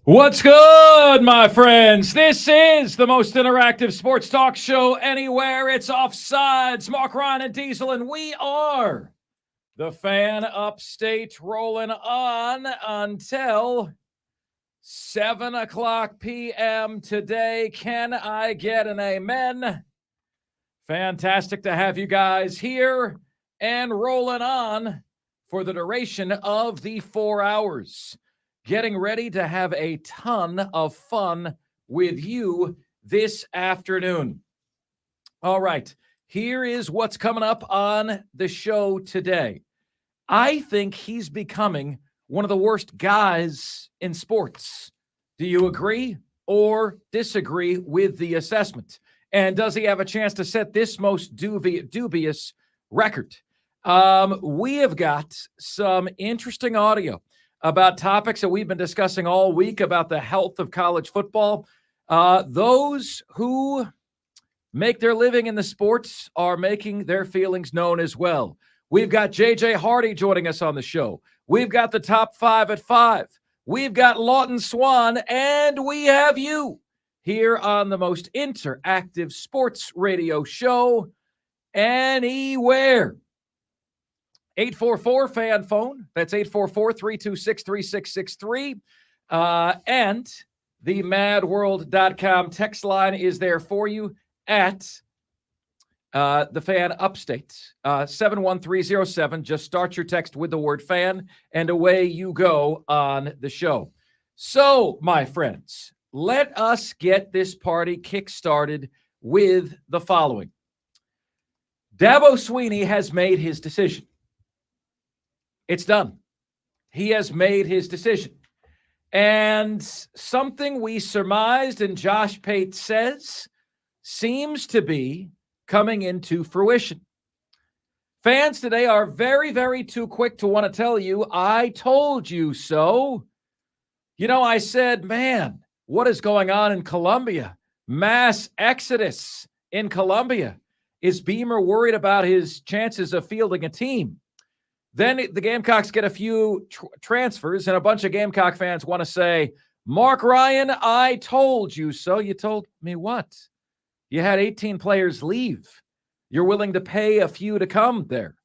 What's good, my friends? This is the most interactive sports talk show anywhere. It's Offsides. Mark Ryan and Diesel, and we are the Fan Upstate, rolling on until 7 o'clock p.m. today. Can I get an amen? Fantastic to have you guys here and rolling on for the duration of the 4 hours. Getting ready to have a ton of fun with you this afternoon. All right, here is what's coming up on the show today. I think he's becoming one of the worst guys in sports. Do you agree or disagree with the assessment? And does he have a chance to set this most dubious record? We have got some interesting audio about topics that we've been discussing all week about the health of college football. Those who make their living in the sports are making their feelings known as well. We've got JJ Hardy joining us on the show. We've got the top 5 at 5. We've got Lawton Swan, and we have you here on the most interactive sports radio show anywhere. 844-FAN phone. That's 844-326-3663. And the madworld.com text line is there for you at the Fan Upstate, 71307. Just start your text with the word fan, and away you go on the show. So, my friends, let us get this party kick-started with the following. Dabo Swinney has made his decision. It's done. He has made his decision. And something we surmised and Josh Pate says seems to be coming into fruition. Fans today are very, very too quick to want to tell you, I told you so. You know, I said, man, what is going on in Columbia? Mass exodus in Columbia. Is Beamer worried about his chances of fielding a team? Then the Gamecocks get a few transfers, and a bunch of Gamecock fans want to say, Mark Ryan, I told you so. You told me what? You had 18 players leave. You're willing to pay a few to come there.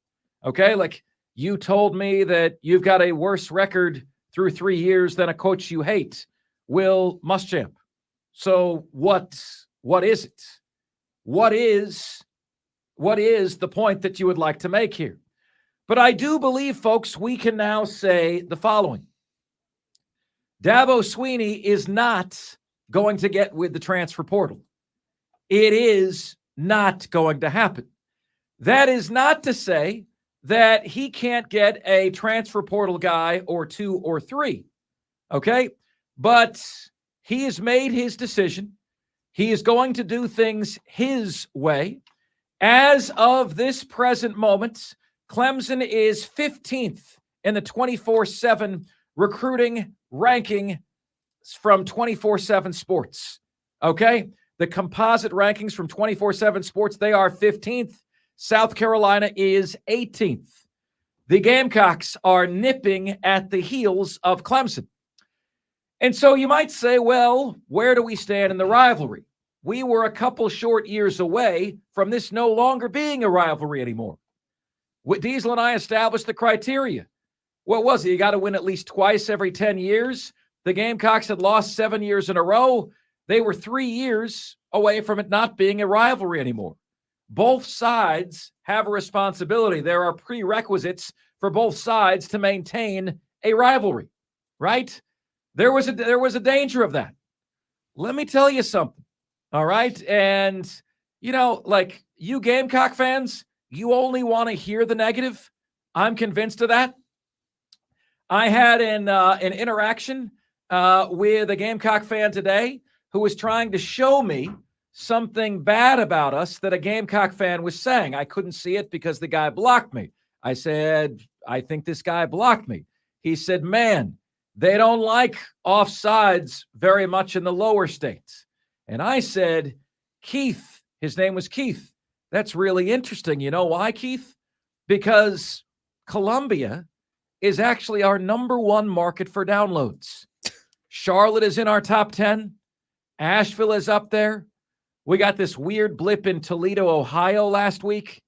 Okay? Like, you told me that you've got a worse record through 3 years than a coach you hate, Will Muschamp. So what is it? What is the point that you would like to make here? But I do believe, folks, we can now say the following. Dabo Swinney is not going to get with the transfer portal. It is not going to happen. That is not to say that he can't get a transfer portal guy or 2 or 3, okay? But he has made his decision. He is going to do things his way. As of this present moment, Clemson is 15th in the 24/7 recruiting ranking from 24/7 Sports. Okay? The composite rankings from 24/7 Sports, they are 15th. South Carolina is 18th. The Gamecocks are nipping at the heels of Clemson. And so you might say, well, where do we stand in the rivalry? We were a couple short years away from this no longer being a rivalry anymore. Diesel and I established the criteria. What was it? You got to win at least twice every 10 years. The Gamecocks had lost 7 years in a row. They were 3 years away from it not being a rivalry anymore. Both sides have a responsibility. There are prerequisites for both sides to maintain a rivalry, right? There was a danger of that. Let me tell you something, all right? And, you know, like you Gamecock fans, you only want to hear the negative. I'm convinced of that. I had an interaction with a Gamecock fan today who was trying to show me something bad about us that a Gamecock fan was saying. I couldn't see it because the guy blocked me. I said, I think this guy blocked me. He said, man, they don't like offsides very much in the lower states. And I said, Keith, his name was Keith. That's really interesting. You know why, Keith? Because Columbia is actually our number one market for downloads. Charlotte is in our top 10. Asheville is up there. We got this weird blip in Toledo, Ohio last week.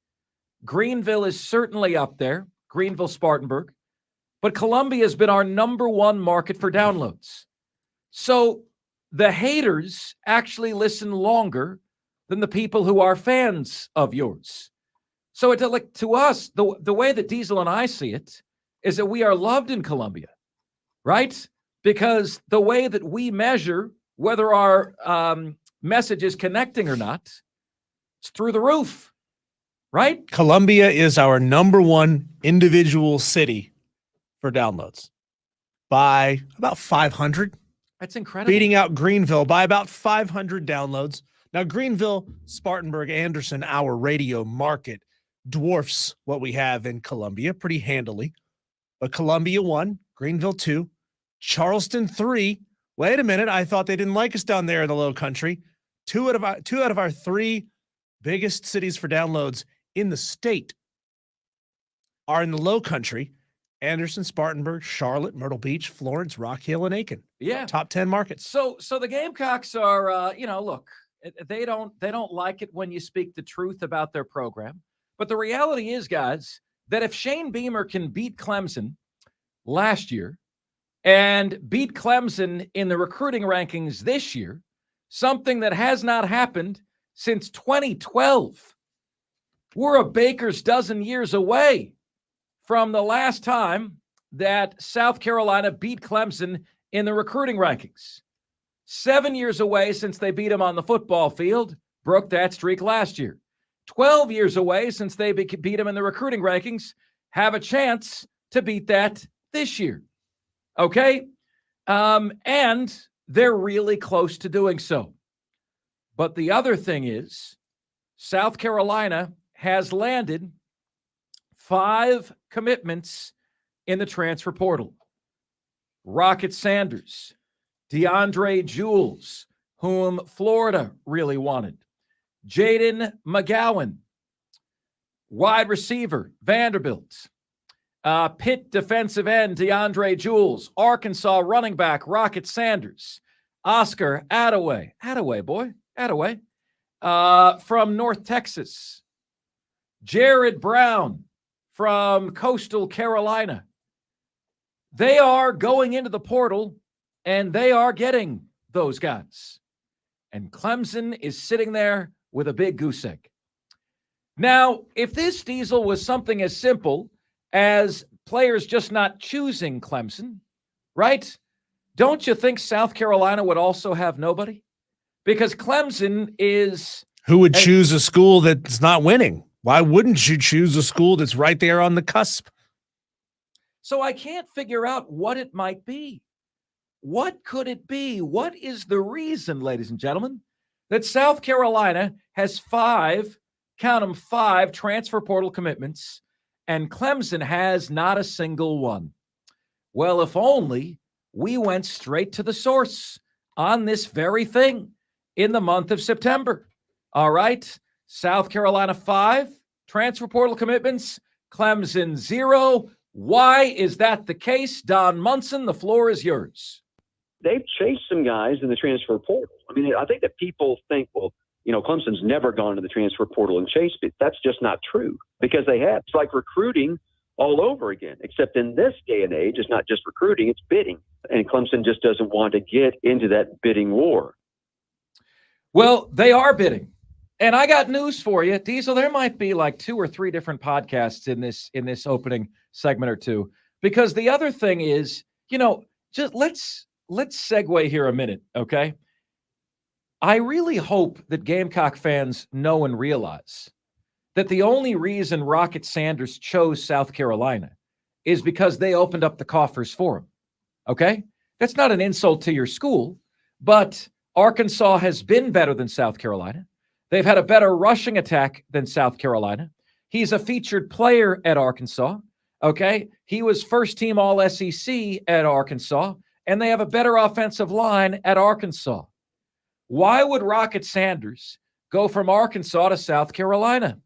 Greenville is certainly up there. Greenville, Spartanburg. But Columbia has been our number one market for downloads. So the haters actually listen longer than the people who are fans of yours. So it's like, to us, the way that Diesel and I see it is that we are loved in Columbia, right? Because the way that we measure whether our message is connecting or not, it's through the roof, right? Columbia is our number one individual city for downloads by about 500. That's incredible. Beating out Greenville by about 500 downloads. Now, Greenville, Spartanburg, Anderson, our radio market dwarfs what we have in Columbia pretty handily. But Columbia 1, Greenville 2, Charleston 3. Wait a minute. I thought they didn't like us down there in the low country. Two out of our three biggest cities for downloads in the state are in the low country. Anderson, Spartanburg, Charlotte, Myrtle Beach, Florence, Rock Hill, and Aiken. Yeah. Top 10 markets. So the Gamecocks are, look, they don't like it when you speak the truth about their program. But the reality is, guys, that if Shane Beamer can beat Clemson last year and beat Clemson in the recruiting rankings this year, something that has not happened since 2012, we're a baker's dozen years away from the last time that South Carolina beat Clemson in the recruiting rankings. 7 years away since they beat them on the football field, broke that streak last year. 12 years away since they beat them in the recruiting rankings, have a chance to beat that this year. Okay? And they're really close to doing so. But the other thing is, South Carolina has landed 5 commitments in the transfer portal. Rocket Sanders, DeAndre Jules, whom Florida really wanted. Jaden McGowan, wide receiver, Vanderbilt. Pitt defensive end, DeAndre Jules. Arkansas running back, Rocket Sanders. Oscar Attaway. Attaway, boy. Attaway. From North Texas. Jared Brown from Coastal Carolina. They are going into the portal, and they are getting those guys. And Clemson is sitting there with a big goose egg. Now, if this, Diesel, was something as simple as players just not choosing Clemson, right? Don't you think South Carolina would also have nobody? Because Clemson is... Who would choose a school that's not winning? Why wouldn't you choose a school that's right there on the cusp? So I can't figure out what it might be. What could it be? What is the reason, ladies and gentlemen, that South Carolina has 5, count them 5, transfer portal commitments, and Clemson has not a single one? Well, if only we went straight to the source on this very thing in the month of September. All right. South Carolina 5, transfer portal commitments, Clemson 0. Why is that the case? Don Munson, the floor is yours. They've chased some guys in the transfer portal. I mean, I think that people think, well, Clemson's never gone to the transfer portal and chased it. That's just not true, because they have. It's like recruiting all over again, except in this day and age, it's not just recruiting, it's bidding. And Clemson just doesn't want to get into that bidding war. Well, they are bidding. And I got news for you, Diesel. There might be like 2 or 3 different podcasts in this opening segment or two, because the other thing is, just let's segue here a minute, okay? I really hope that Gamecock fans know and realize that the only reason Rocket Sanders chose South Carolina is because they opened up the coffers for him, okay? That's not an insult to your school, but Arkansas has been better than South Carolina. They've had a better rushing attack than South Carolina. He's a featured player at Arkansas, okay? He was first-team All-SEC at Arkansas, and they have a better offensive line at Arkansas. Why would Rocket Sanders go from Arkansas to South Carolina?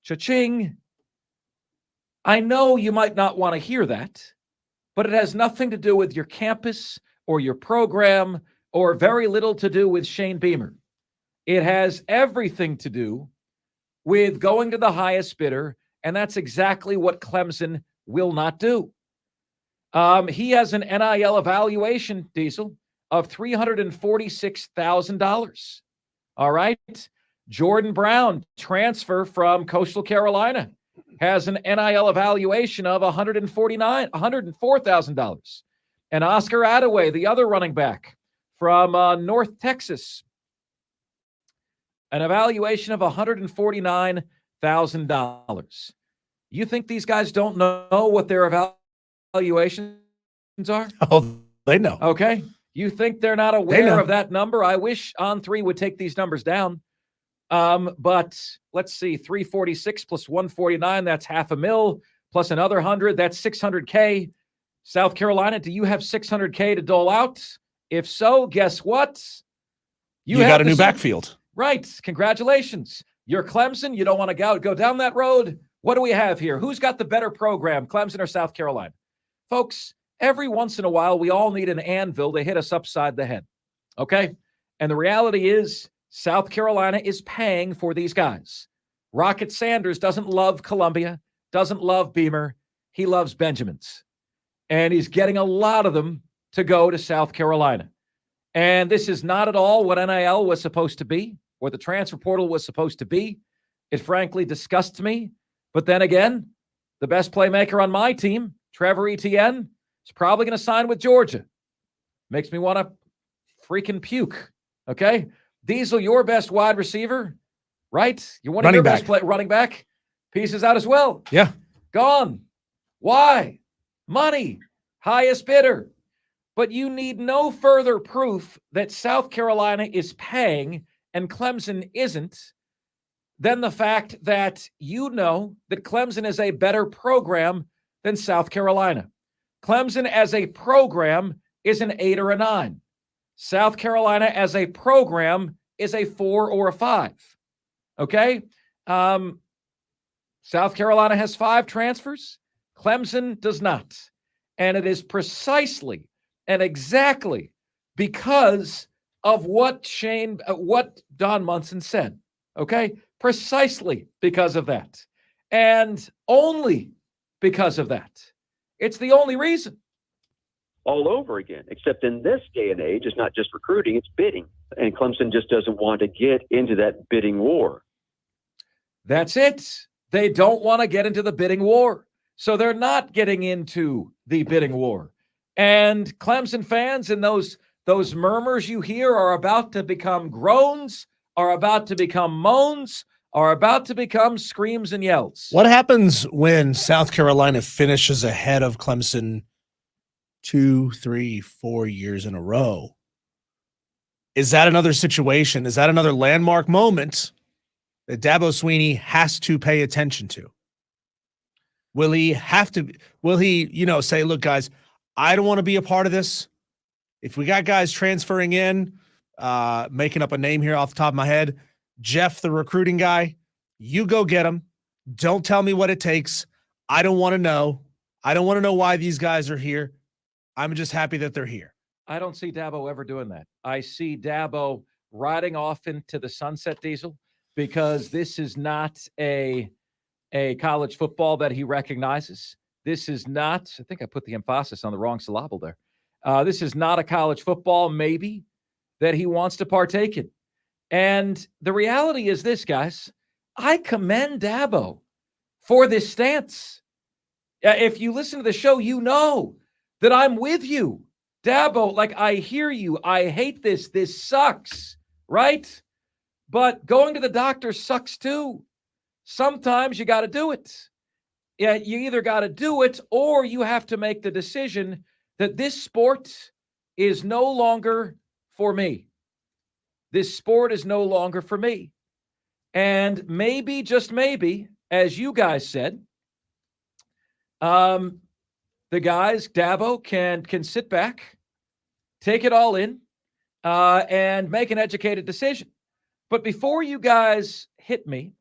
Cha-ching. I know you might not want to hear that, but it has nothing to do with your campus or your program or very little to do with Shane Beamer. It has everything to do with going to the highest bidder, and that's exactly what Clemson will not do. He has an NIL evaluation, Diesel, of $346,000. All right. Jordan Brown, transfer from Coastal Carolina, has an NIL evaluation of $104,000. And Oscar Attaway, the other running back from North Texas, an evaluation of $149,000. You think these guys don't know what their evaluations are? Oh, they know. Okay. You think they're not aware of that number? I wish On3 would take these numbers down. But let's see, 346 plus 149, that's $500,000 plus another 100, that's $600K. South Carolina, do you have $600K to dole out? If so, guess what? You got a new backfield. Right. Congratulations. You're Clemson. You don't want to go down that road. What do we have here? Who's got the better program, Clemson or South Carolina? Folks, every once in a while, we all need an anvil to hit us upside the head. Okay? And the reality is, South Carolina is paying for these guys. Rocket Sanders doesn't love Columbia, doesn't love Beamer. He loves Benjamins. And he's getting a lot of them to go to South Carolina. And this is not at all what NIL was supposed to be, what the transfer portal was supposed to be. It frankly disgusts me. But then again, the best playmaker on my team, Trevor Etienne, is probably going to sign with Georgia. Makes me want to freaking puke. Okay? Diesel, your best wide receiver, right? You're one of your best running back. Pieces out as well. Yeah. Gone. Why? Money. Highest bidder. But you need no further proof that South Carolina is paying and Clemson isn't than the fact that you know that Clemson is a better program than South Carolina. Clemson as a program is an 8 or a 9. South Carolina as a program is a 4 or a 5. Okay? South Carolina has 5 transfers. Clemson does not. And it is precisely and exactly because of what Don Munson said. Okay? Precisely because of that. And only because of that. It's the only reason. All over again, except in this day and age, it's not just recruiting, it's bidding. And Clemson just doesn't want to get into that bidding war. That's it. They don't want to get into the bidding war. So they're not getting into the bidding war. And Clemson fans and those murmurs you hear are about to become groans, are about to become moans, are about to become screams and yells. What happens when South Carolina finishes ahead of Clemson 2, 3, 4 years in a row? Is that another situation? Is that another landmark moment that Dabo Swinney has to pay attention to? Will he, say, look, guys, I don't want to be a part of this. If we got guys transferring in, making up a name here off the top of my head, Jeff, the recruiting guy, you go get them. Don't tell me what it takes. I don't want to know. I don't want to know why these guys are here. I'm just happy that they're here. I don't see Dabo ever doing that. I see Dabo riding off into the sunset, Diesel, because this is not a college football that he recognizes. This is not, I think I put the emphasis on the wrong syllable there. This is not a college football, maybe, that he wants to partake in. And the reality is this, guys. I commend Dabo for this stance. If you listen to the show, you know that I'm with you. Dabo, like, I hear you. I hate this. This sucks, right? But going to the doctor sucks too. Sometimes you got to do it. Yeah, you either got to do it or you have to make the decision that this sport is no longer for me. This sport is no longer for me. And maybe, just maybe, as you guys said, the guys, Dabo, can sit back, take it all in, and make an educated decision. But before you guys hit me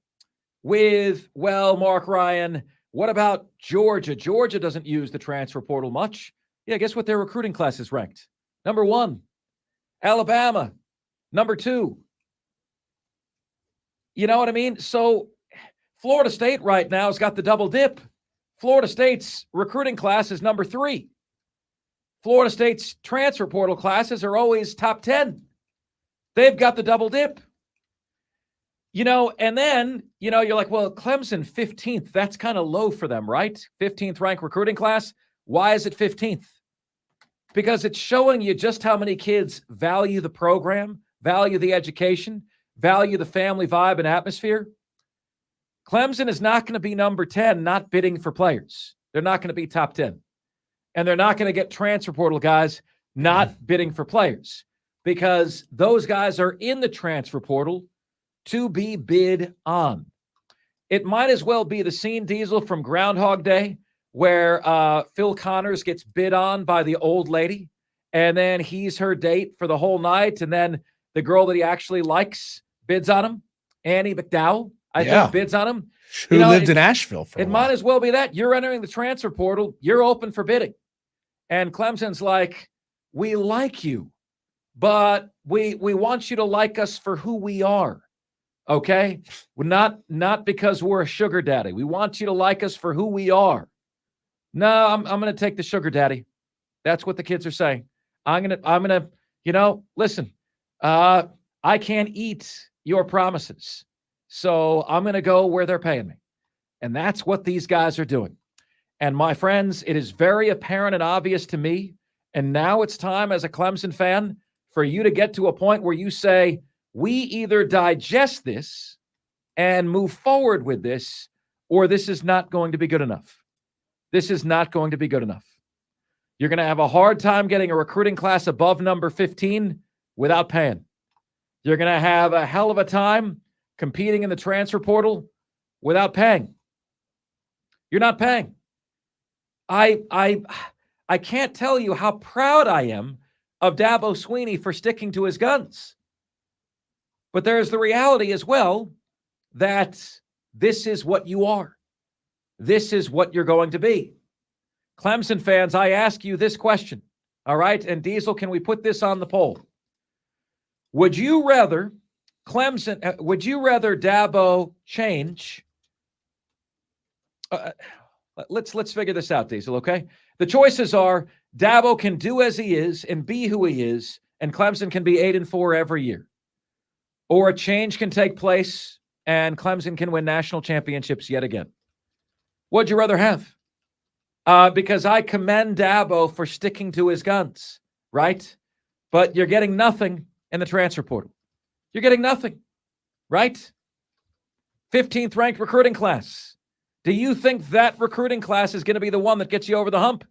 with, well, Mark Ryan, what about Georgia? Georgia doesn't use the transfer portal much. Yeah, guess what their recruiting class is ranked? number 1. Alabama, number 2. You know what I mean? So Florida State right now has got the double dip. Florida State's recruiting class is number 3. Florida State's transfer portal classes are always top 10. They've got the double dip. You know, and then, you know, you're like, well, Clemson 15th, that's kind of low for them, right? 15th ranked recruiting class. Why is it 15th? Because it's showing you just how many kids value the program, value the education, value the family vibe and atmosphere. Clemson is not going to be number 10, not bidding for players. They're not going to be top 10. And they're not going to get transfer portal guys not bidding for players because those guys are in the transfer portal to be bid on. It might as well be the scene, Diesel, from Groundhog Day, where Phil Connors gets bid on by the old lady, and then he's her date for the whole night, and then the girl that he actually likes bids on him, Annie McDowell, I think, bids on him. Who lived in Asheville for a while. It might as well be that. You're entering the transfer portal. You're open for bidding. And Clemson's like, we like you, but we want you to like us for who we are. Okay? We're not because we're a sugar daddy. We want you to like us for who we are. No, I'm going to take the sugar daddy. That's what the kids are saying. I'm going to, you know, listen, I can't eat your promises. So I'm going to go where they're paying me. And that's what these guys are doing. And my friends, it is very apparent and obvious to me. And now it's time as a Clemson fan for you to get to a point where you say, we either digest this and move forward with this, or this is not going to be good enough. This is not going to be good enough. You're going to have a hard time getting a recruiting class above number 15 without paying. You're going to have a hell of a time competing in the transfer portal without paying. You're not paying. I can't tell you how proud I am of Dabo Swinney for sticking to his guns. But there's the reality as well that this is what you are. This is what you're going to be. Clemson fans, I ask you this question, all right? And Diesel, can we put this on the poll? Would you rather Dabo change? Let's figure this out, Diesel, okay? The choices are Dabo can do as he is and be who he is, and Clemson can be 8-4 every year. Or a change can take place and Clemson can win national championships yet again. What'd you rather have? Because I commend Dabo for sticking to his guns, right? But you're getting nothing in the transfer portal. You're getting nothing, right? 15th ranked recruiting class. Do you think that recruiting class is going to be the one that gets you over the hump?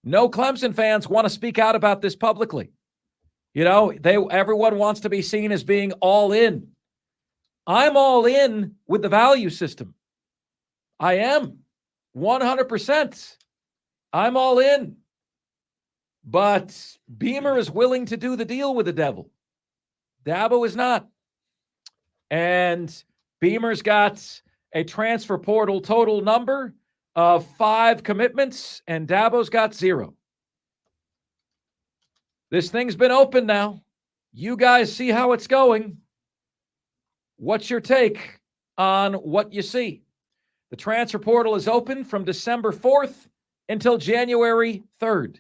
No Clemson fans want to speak out about this publicly. You know, everyone wants to be seen as being all in. I'm all in with the value system. I am 100%. I'm all in. But Beamer is willing to do the deal with the devil. Dabo is not. And Beamer's got a transfer portal total number of 5 commitments, and Dabo's got 0. This thing's been open now. You guys see how it's going. What's your take on what you see? The transfer portal is open from December 4th until January 3rd.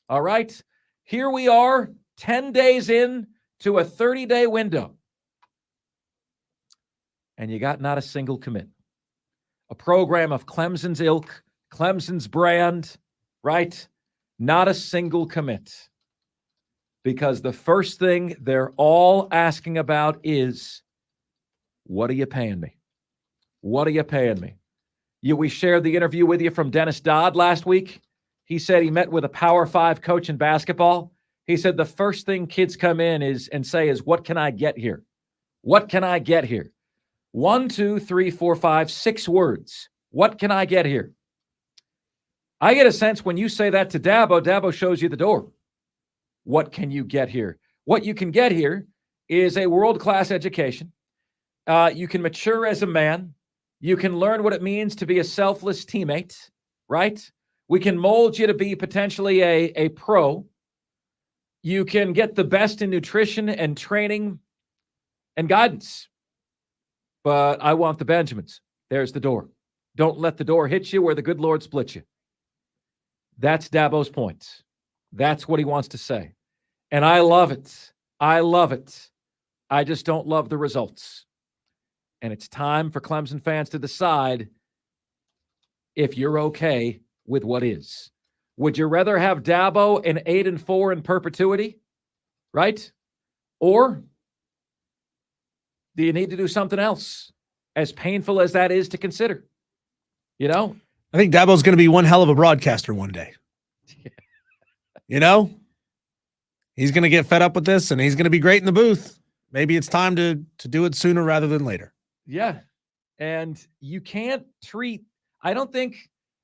All right? Here we are, 10 days in to a 30-day window. And you got not a single commit. A program of Clemson's ilk, Clemson's brand, right? Not a single commit. Because the first thing they're all asking about is, what are you paying me? What are you paying me? We shared the interview with you from Dennis Dodd last week. He said he met with a Power 5 coach in basketball. He said the first thing kids come in and say is, what can I get here? What can I get here? 1, 2, 3, 4, 5, 6 words. What can I get here? I get a sense when you say that to Dabo, Dabo shows you the door. What can you get here? What you can get here is a world-class education. You can mature as a man. You can learn what it means to be a selfless teammate, right? We can mold you to be potentially a pro, You can get the best in nutrition and training and guidance. But I want the Benjamins. There's the door. Don't let the door hit you where the good Lord split you. That's Dabo's point. That's what he wants to say. And I love it. I love it. I just don't love the results. And it's time for Clemson fans to decide if you're okay with what is. Would you rather have Dabo an 8-4 in perpetuity, right? Or do you need to do something else, as painful as that is to consider? You know? I think Dabo's going to be one hell of a broadcaster one day. You know? He's going to get fed up with this, and he's going to be great in the booth. Maybe it's time to do it sooner rather than later. Yeah. And you can't treat, I don't think,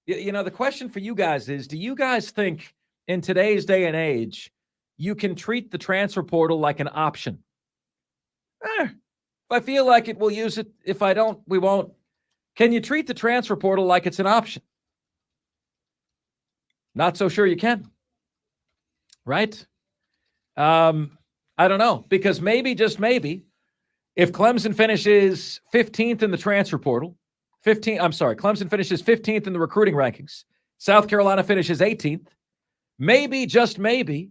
you know, the question for you guys is, do you guys think in today's day and age, you can treat the transfer portal like an option? If I feel like it, we'll use it. If I don't, we won't. Can you treat the transfer portal like it's an option? Not so sure you can. Right? I don't know, because maybe, just maybe, if Clemson finishes 15th in the transfer portal, Clemson finishes 15th in the recruiting rankings, South Carolina finishes 18th, maybe, just maybe,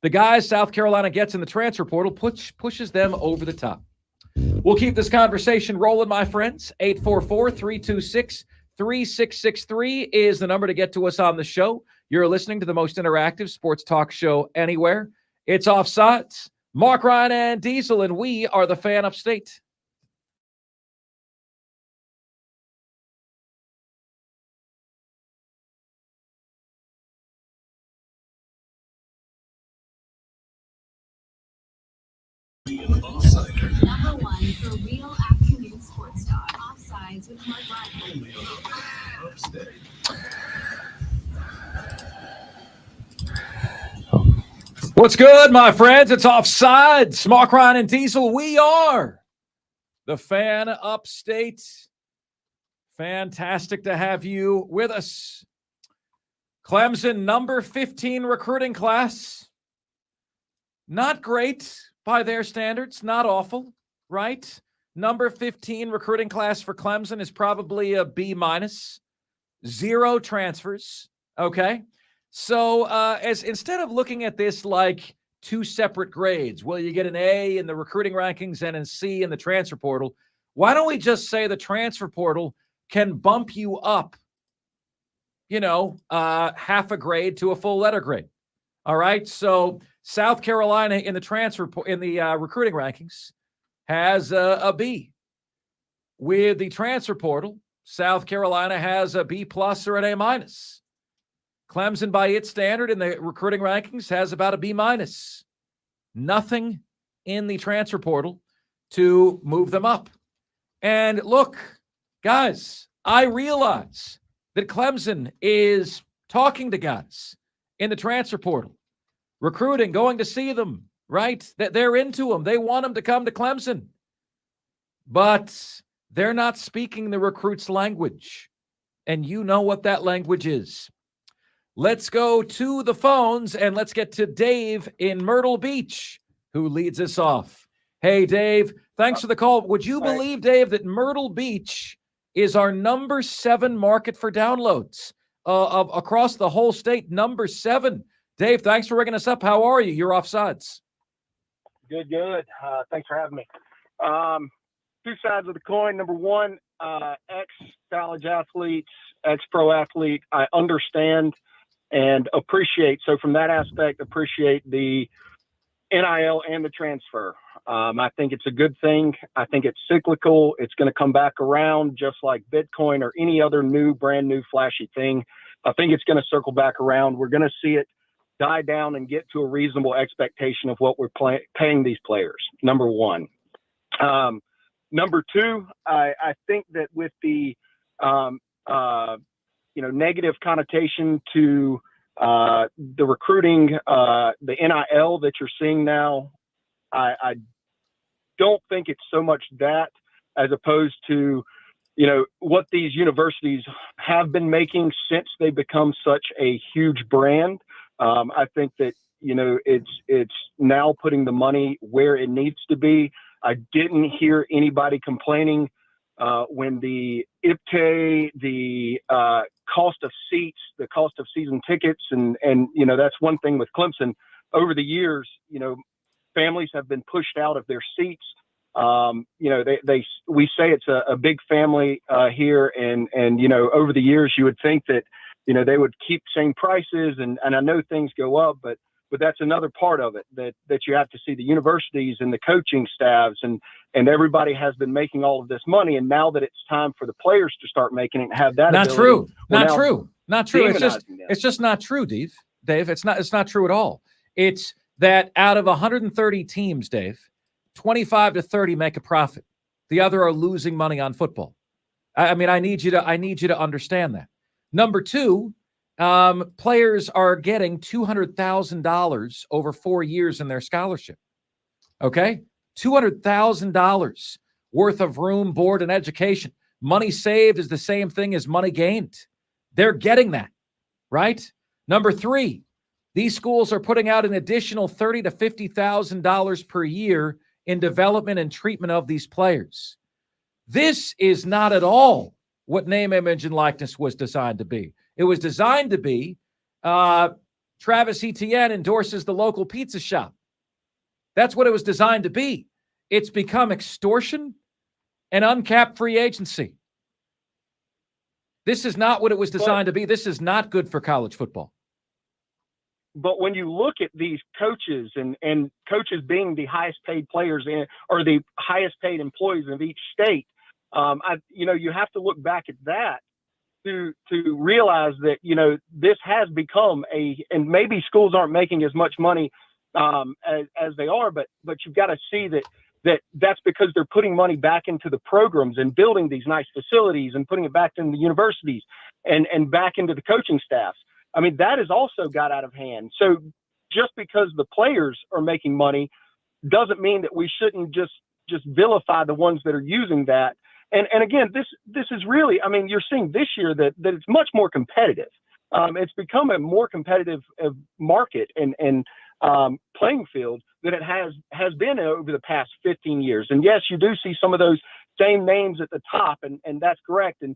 the guys South Carolina gets in the transfer portal pushes them over the top. We'll keep this conversation rolling, my friends. 844-326-3663 is the number to get to us on the show. You're listening to the most interactive sports talk show anywhere. It's Offsides. Mark Ryan and Diesel, and we are the Fan Upstate. Number one for real afternoon sports talk. Offsides with Mark Ryan. What's good, my friends? It's Offsides. Mark Ryan and Diesel. We are the Fan Upstate. Fantastic to have you with us. Clemson, number 15 recruiting class. Not great by their standards. Not awful, right? Number 15 recruiting class for Clemson is probably a B-. 0 transfers, okay? So as instead of looking at this like two separate grades, well, you get an A in the recruiting rankings and a C in the transfer portal, why don't we just say the transfer portal can bump you up, you know, half a grade to a full letter grade? All right. So South Carolina in the recruiting rankings has a B. With the transfer portal, South Carolina has a B+ or an A-. Clemson, by its standard in the recruiting rankings, has about a B-. Nothing in the transfer portal to move them up. And look, guys, I realize that Clemson is talking to guys in the transfer portal, recruiting, going to see them, right? That they're into them. They want them to come to Clemson. But they're not speaking the recruit's language. And you know what that language is. Let's go to the phones and let's get to Dave in Myrtle Beach, who leads us off. Hey, Dave, thanks for the call. Would you believe, Dave, that Myrtle Beach is our number 7 market for downloads across the whole state? Number 7. Dave, thanks for ringing us up. How are you? You're Offsides. Good. Thanks for having me. Two sides of the coin. Number one, ex-college athletes, ex-pro athlete, I understand and appreciate. So from that aspect, appreciate the NIL and the transfer. I think it's a good thing. I think it's cyclical. It's going to come back around just like Bitcoin or any other brand new flashy thing. I think it's going to circle back around. We're going to see it die down and get to a reasonable expectation of what we're paying these players. Number one. Number two, I think that with the negative connotation to the recruiting, the NIL that you're seeing now, I don't think it's so much that as opposed to, what these universities have been making since they become such a huge brand. I think that it's now putting the money where it needs to be. I didn't hear anybody complaining when the IPTE, the cost of seats, the cost of season tickets, and that's one thing with Clemson. Over the years, families have been pushed out of their seats. We say it's a big family here, and over the years you would think that they would keep same prices, and I know things go up, but that's another part of it that you have to see. The universities and the coaching staffs and everybody has been making all of this money, and now that it's time for the players to start making it and have that not ability, true, well, not true. It's just not true, Dave. It's not true at all. It's that out of 130 teams, Dave, 25 to 30 make a profit. The other are losing money on football. I mean, I need you to understand that. Number two, players are getting $200,000 over 4 years in their scholarship. Okay? $200,000 worth of room, board, and education. Money saved is the same thing as money gained. They're getting that, right? Number three, these schools are putting out an additional $30,000 to $50,000 per year in development and treatment of these players. This is not at all what name, image, and likeness was designed to be. It was designed to be Travis Etienne endorses the local pizza shop. That's what it was designed to be. It's become extortion and uncapped free agency. This is not what it was designed to be. This is not good for college football. But when you look at these coaches and coaches being the highest paid players or the highest paid employees of each state, you have to look back at that to realize that, this has become and maybe schools aren't making as much money as they are, but you've got to see that's because they're putting money back into the programs and building these nice facilities and putting it back in the universities and back into the coaching staffs. I mean, that has also got out of hand. So just because the players are making money doesn't mean that we shouldn't just vilify the ones that are using that. And again, this is really, I mean, you're seeing this year that it's much more competitive. It's become a more competitive market and playing field than it has been over the past 15 years. And yes, you do see some of those same names at the top, and that's correct. And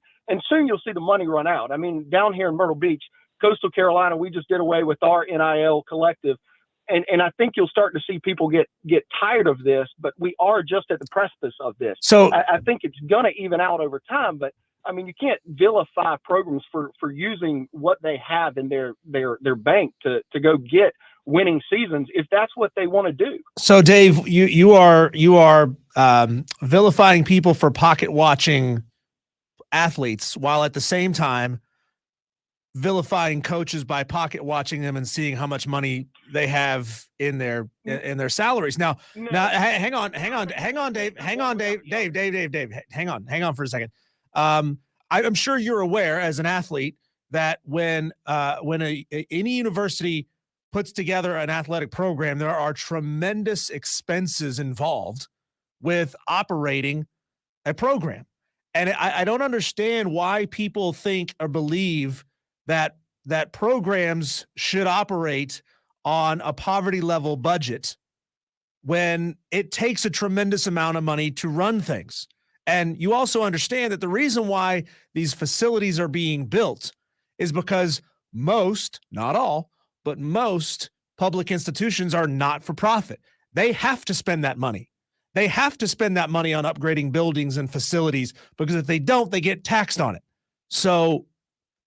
soon you'll see the money run out. I mean, down here in Myrtle Beach, Coastal Carolina, we just did away with our NIL collective. And I think you'll start to see people get tired of this, but we are just at the precipice of this. So I think it's going to even out over time, but I mean, you can't vilify programs for using what they have in their bank to go get winning seasons if that's what they want to do. So Dave, you are vilifying people for pocket watching athletes while at the same time vilifying coaches by pocket watching them and seeing how much money they have in their salaries. Now, hang on, Dave, hang on for a second. I'm sure you're aware as an athlete that when any university puts together an athletic program, there are tremendous expenses involved with operating a program. And I don't understand why people think or believe that programs should operate on a poverty level budget when it takes a tremendous amount of money to run things. And you also understand that the reason why these facilities are being built is because most, not all, but most public institutions are not for profit. They have to spend that money. They have to spend that money on upgrading buildings and facilities, because if they don't, they get taxed on it. So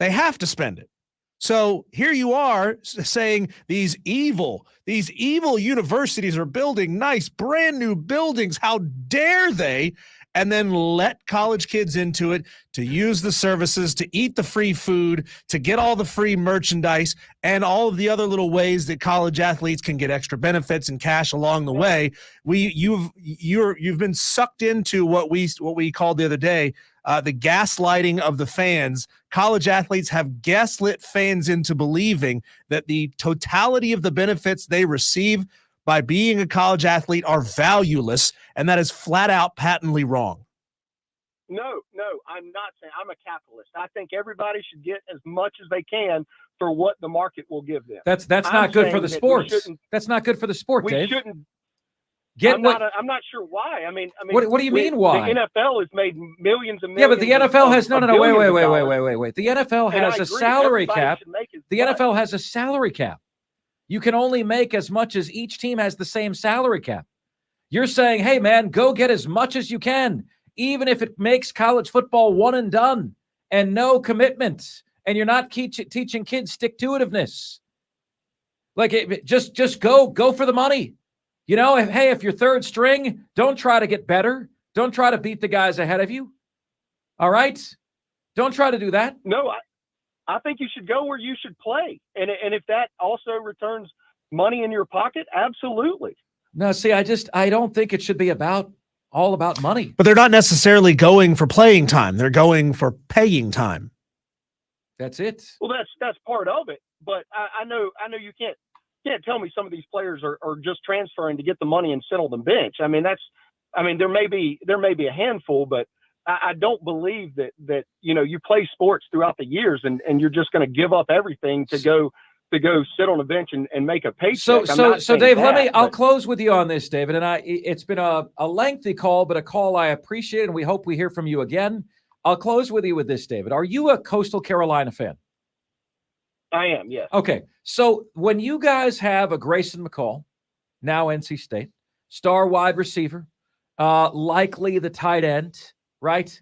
they have to spend it. So here you are saying these evil universities are building nice brand new buildings. How dare they? And then let college kids into it to use the services, to eat the free food, to get all the free merchandise, and all of the other little ways that college athletes can get extra benefits and cash along the way. You've been sucked into what we called the other day the gaslighting of the fans. College athletes have gaslit fans into believing that the totality of the benefits they receive by being a college athlete are valueless, and that is flat out patently wrong. No, I'm not saying. I'm a capitalist. I think everybody should get as much as they can for what the market will give them. That's I'm not good for saying the that we sports. shouldn't- That's not good for the sport, We Dave. shouldn't. Get I'm what? I'm not sure why. I mean, What do you mean why? The NFL has made millions and millions. Yeah, but the NFL has no. Wait. billions of The NFL And I has a agree, salary everybody cap. should make as The much. NFL has a salary cap. You can only make as much as each team has the same salary cap. You're saying, hey, man, go get as much as you can, even if it makes college football one and done and no commitment, and you're not teaching kids stick-to-itiveness. Like, just go for the money. You know, if you're third string, don't try to get better. Don't try to beat the guys ahead of you. All right? Don't try to do that. No, I think you should go where you should play. And if that also returns money in your pocket, absolutely. No, see, I don't think it should be all about money. But they're not necessarily going for playing time. They're going for paying time. That's it. Well, that's part of it. But I know you can't tell me some of these players are just transferring to get the money and sit on the bench. I mean, there may be a handful, but I don't believe that you play sports throughout the years and you're just going to give up everything to go sit on a bench and make a paycheck. So Dave, I'll close with you on this, David. And it's been a lengthy call, but a call I appreciate, and we hope we hear from you again. I'll close with you with this, David. Are you a Coastal Carolina fan? I am, yes. Okay. So when you guys have a Grayson McCall, now NC State, star wide receiver, likely the tight end, right?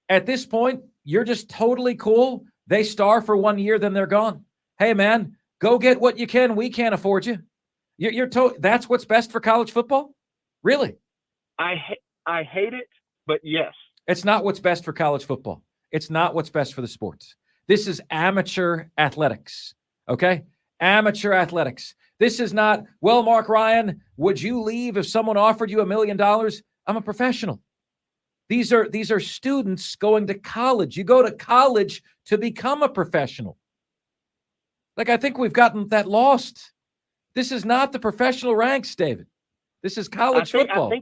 At this point, you're just totally cool. They star for 1 year, then they're gone. Hey, man, go get what you can. We can't afford you. That's what's best for college football? Really? I hate it, but yes. It's not what's best for college football. It's not what's best for the sports. This is amateur athletics, okay? Amateur athletics. This is not, well, Mark Ryan, would you leave if someone offered you $1 million? I'm a professional. These are students going to college. You go to college to become a professional. Like, I think we've gotten that lost. This is not the professional ranks, David. This is college football.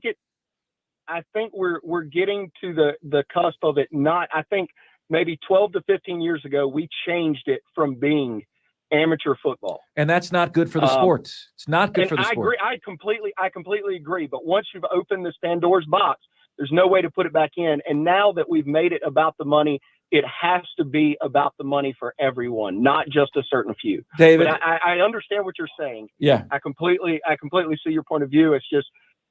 I think we're getting to the cusp of it. I think maybe 12 to 15 years ago, we changed it from being amateur football. And that's not good for the sports. It's not good for the sport. I completely agree. But once you've opened this Pandora's box, there's no way to put it back in. And now that we've made it about the money, it has to be about the money for everyone, not just a certain few. David, but I understand what you're saying. Yeah. I completely see your point of view. It's just,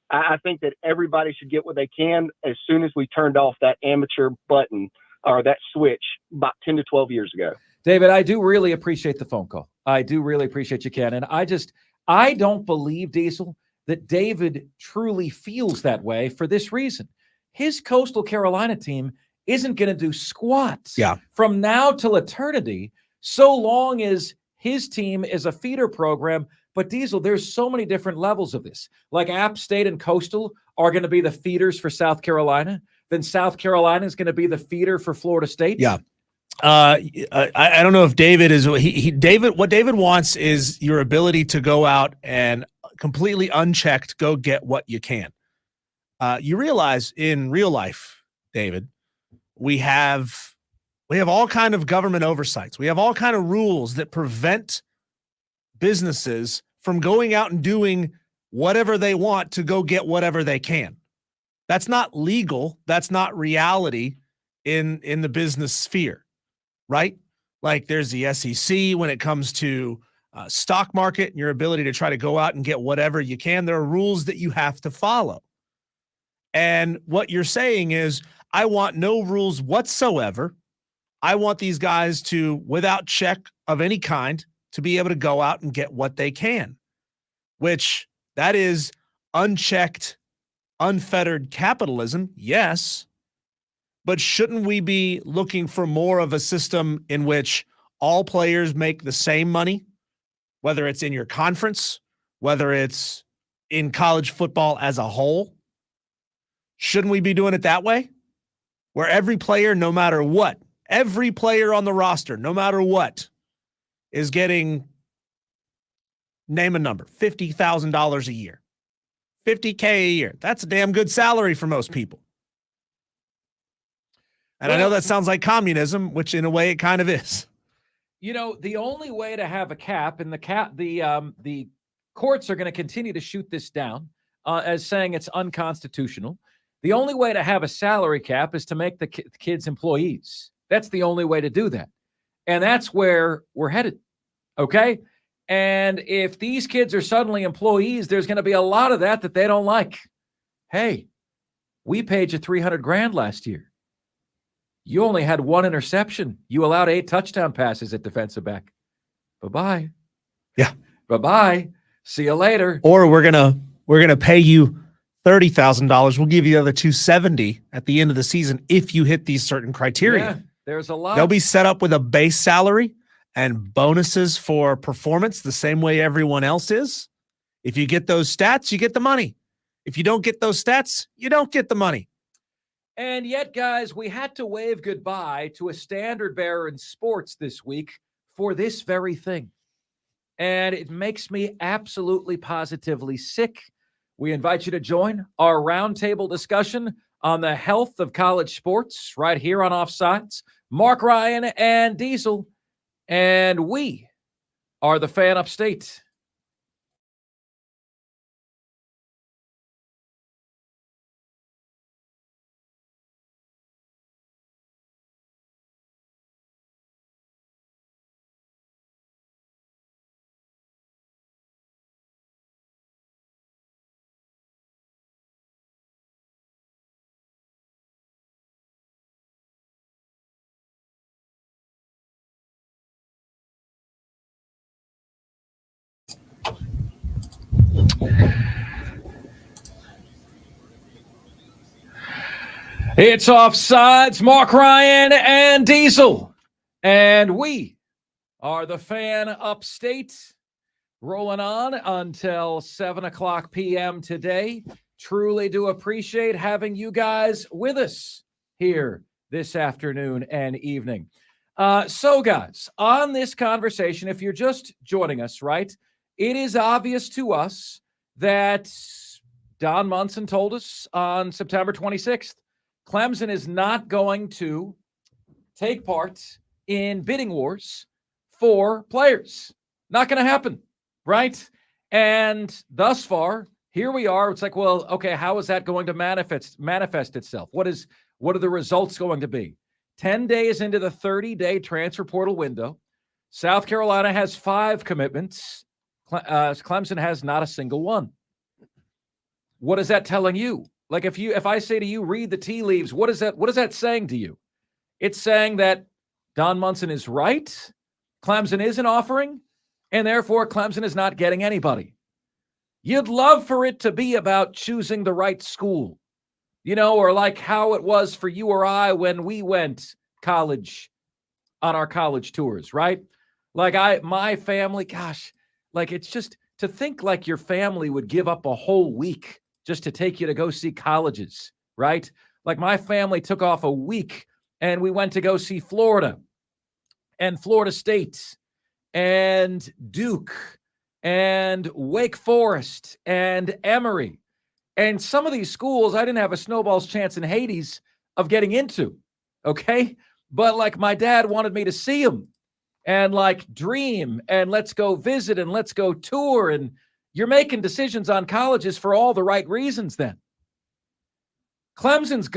I think that everybody should get what they can as soon as we turned off that amateur button or that switch about 10 to 12 years ago. David, I do really appreciate the phone call. I do really appreciate you, Ken. And I don't believe, Diesel, that David truly feels that way for this reason. His Coastal Carolina team isn't going to do squats from now till eternity, so long as his team is a feeder program. But Diesel, there's so many different levels of this. Like App State and Coastal are going to be the feeders for South Carolina. Then South Carolina is going to be the feeder for Florida State. Yeah. I don't know if David is David. What David wants is your ability to go out and completely unchecked go get what you can. You realize in real life, David, we have all kind of government oversights. We have all kind of rules that prevent businesses from going out and doing whatever they want to go get whatever they can. That's not legal. That's not reality in the business sphere, right? Like there's the SEC when it comes to stock market and your ability to try to go out and get whatever you can. There are rules that you have to follow. And what you're saying is, I want no rules whatsoever. I want these guys to, without check of any kind, to be able to go out and get what they can, which that is unchecked, unfettered capitalism. Yes. But shouldn't we be looking for more of a system in which all players make the same money, whether it's in your conference, whether it's in college football as a whole? Shouldn't we be doing it that way? Where every player, no matter what, every player on the roster, no matter what, is getting, name a number, $50,000 a year, $50K a year. That's a damn good salary for most people. And I know that sounds like communism, which in a way it kind of is. You know, the only way to have a cap, and the courts are going to continue to shoot this down as saying it's unconstitutional. The only way to have a salary cap is to make the kids employees. That's the only way to do that. And that's where we're headed. Okay? And if these kids are suddenly employees, there's going to be a lot of that they don't like. Hey, we paid you $300,000 last year. You only had 1 interception. You allowed 8 touchdown passes at defensive back. Bye-bye. Yeah. Bye-bye. See you later. Or we're gonna pay you $30,000. We'll give you the other $270 at the end of the season if you hit these certain criteria. Yeah, there's a lot. They'll be set up with a base salary and bonuses for performance the same way everyone else is. If you get those stats, you get the money. If you don't get those stats, you don't get the money. And yet, guys, we had to wave goodbye to a standard bearer in sports this week for this very thing. And it makes me absolutely positively sick. We invite you to join our roundtable discussion on the health of college sports right here on Offsides. Mark Ryan and Diesel, and we are the Fan Upstate. It's Offsides, Mark Ryan and Diesel. And we are the Fan Upstate, rolling on until 7 o'clock p.m. today. Truly do appreciate having you guys with us here this afternoon and evening. So, guys, on this conversation, if you're just joining us, right, it is obvious to us that Don Munson told us on September 26th, Clemson is not going to take part in bidding wars for players. Not going to happen, right? And thus far, here we are. It's like, well, okay, how is that going to manifest itself? What are the results going to be? 10 days into the 30-day transfer portal window, South Carolina has 5 commitments. Clemson has not a single one. What is that telling you? Like if I say to you, read the tea leaves, what is that saying to you? It's saying that Don Munson is right, Clemson isn't offering, and therefore Clemson is not getting anybody. You'd love for it to be about choosing the right school, or like how it was for you or I when we went college on our college tours, right? Like my family, gosh, like it's just to think like your family would give up a whole week just to take you to go see colleges, right? Like my family took off a week and we went to go see Florida and Florida State and Duke and Wake Forest and Emory. And some of these schools, I didn't have a snowball's chance in Hades of getting into, okay? But like my dad wanted me to see them and like dream and let's go visit and let's go tour. And you're making decisions on colleges for all the right reasons then. Clemson's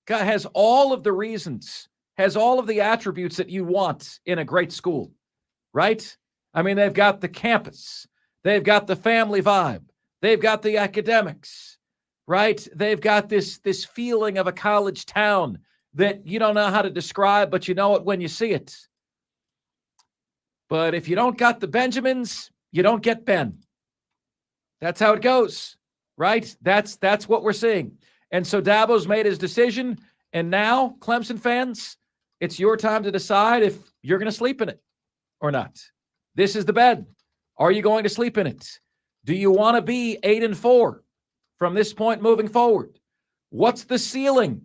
has all of the reasons, has all of the attributes that you want in a great school, right? I mean, they've got the campus. They've got the family vibe. They've got the academics, right? They've got this feeling of a college town that you don't know how to describe, but you know it when you see it. But if you don't got the Benjamins, you don't get Ben. That's how it goes, right? That's what we're seeing. And so Dabo's made his decision, and now, Clemson fans, it's your time to decide if you're going to sleep in it or not. This is the bed. Are you going to sleep in it? Do you want to be 8-4 from this point moving forward? What's the ceiling?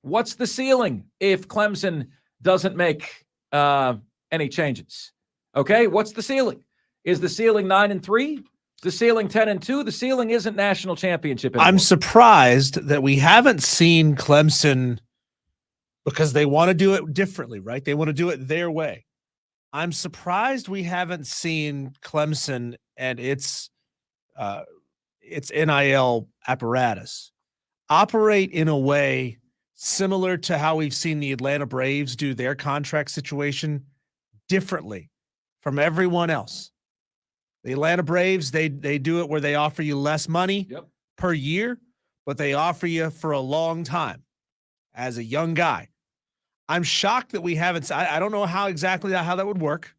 What's the ceiling if Clemson doesn't make any changes? Okay, what's the ceiling? Is the ceiling 9-3? Is the ceiling 10-2? The ceiling isn't national championship anymore. I'm surprised that we haven't seen Clemson because they want to do it differently, right? They want to do it their way. I'm surprised we haven't seen Clemson and its NIL apparatus operate in a way similar to how we've seen the Atlanta Braves do their contract situation differently from everyone else. The Atlanta Braves, they do it where they offer you less money per year, but they offer you for a long time as a young guy. I'm shocked that we haven't. I don't know how that would work,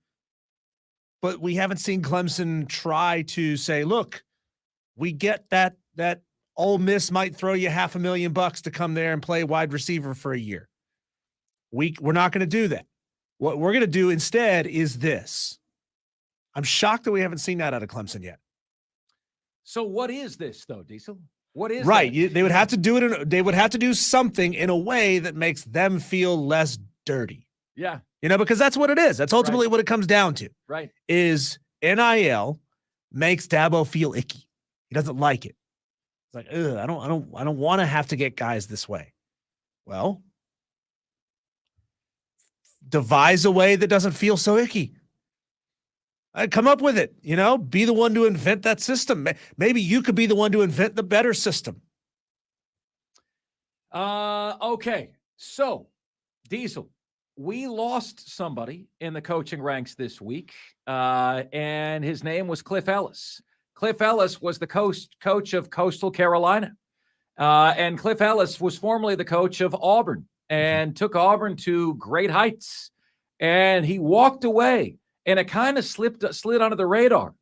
but we haven't seen Clemson try to say, look, we get that Ole Miss might throw you $500,000 to come there and play wide receiver for a year. We're not going to do that. What we're going to do instead is this. I'm shocked that we haven't seen that out of Clemson yet. So what is this, though, Diesel? What is right? that? They would have to do it. They would have to do something in a way that makes them feel less dirty. Yeah, because that's what it is. That's ultimately what it comes down to. Right? Is NIL makes Dabo feel icky. He doesn't like it. It's like, ugh, I don't want to have to get guys this way. Well, devise a way that doesn't feel so icky. Come up with it, be the one to invent that system. Maybe you could be the one to invent the better system. Okay. So, Diesel, we lost somebody in the coaching ranks this week, and his name was Cliff Ellis. Cliff Ellis was the coach of Coastal Carolina, and Cliff Ellis was formerly the coach of Auburn and took Auburn to great heights, and he walked away. And it kind of slid under the radar.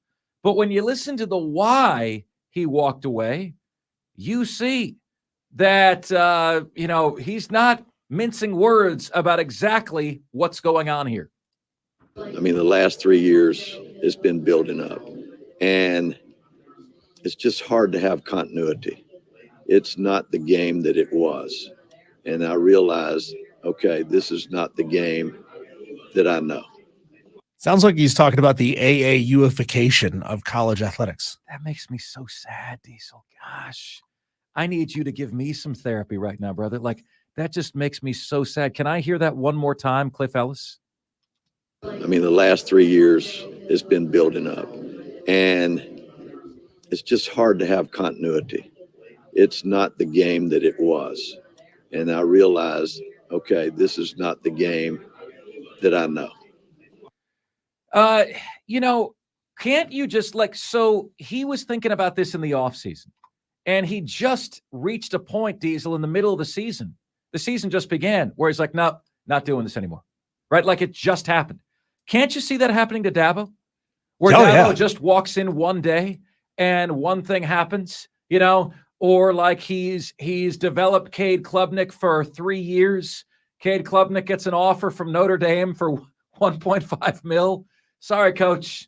But when you listen to the why he walked away, you see that, he's not mincing words about exactly what's going on here. I mean, the last 3 years it's been building up. And it's just hard to have continuity. It's not the game that it was. And I realized, okay, this is not the game that I know. Sounds like he's talking about the AAUification of college athletics. That makes me so sad, Diesel. Gosh, I need you to give me some therapy right now, brother. Like, that just makes me so sad. Can I hear that one more time, Cliff Ellis? I mean, the last 3 years it's been building up. And it's just hard to have continuity. It's not the game that it was. And I realized, okay, this is not the game that I know. Can't you just so he was thinking about this in the offseason, and he just reached a point, Diesel, in the middle of the season. The season just began where he's like, no, not doing this anymore. Right? Like it just happened. Can't you see that happening to Dabo? Where Dabo just walks in one day and one thing happens, or like he's developed Cade Klubnik for 3 years. Cade Klubnik gets an offer from Notre Dame for $1.5 million. Sorry, coach.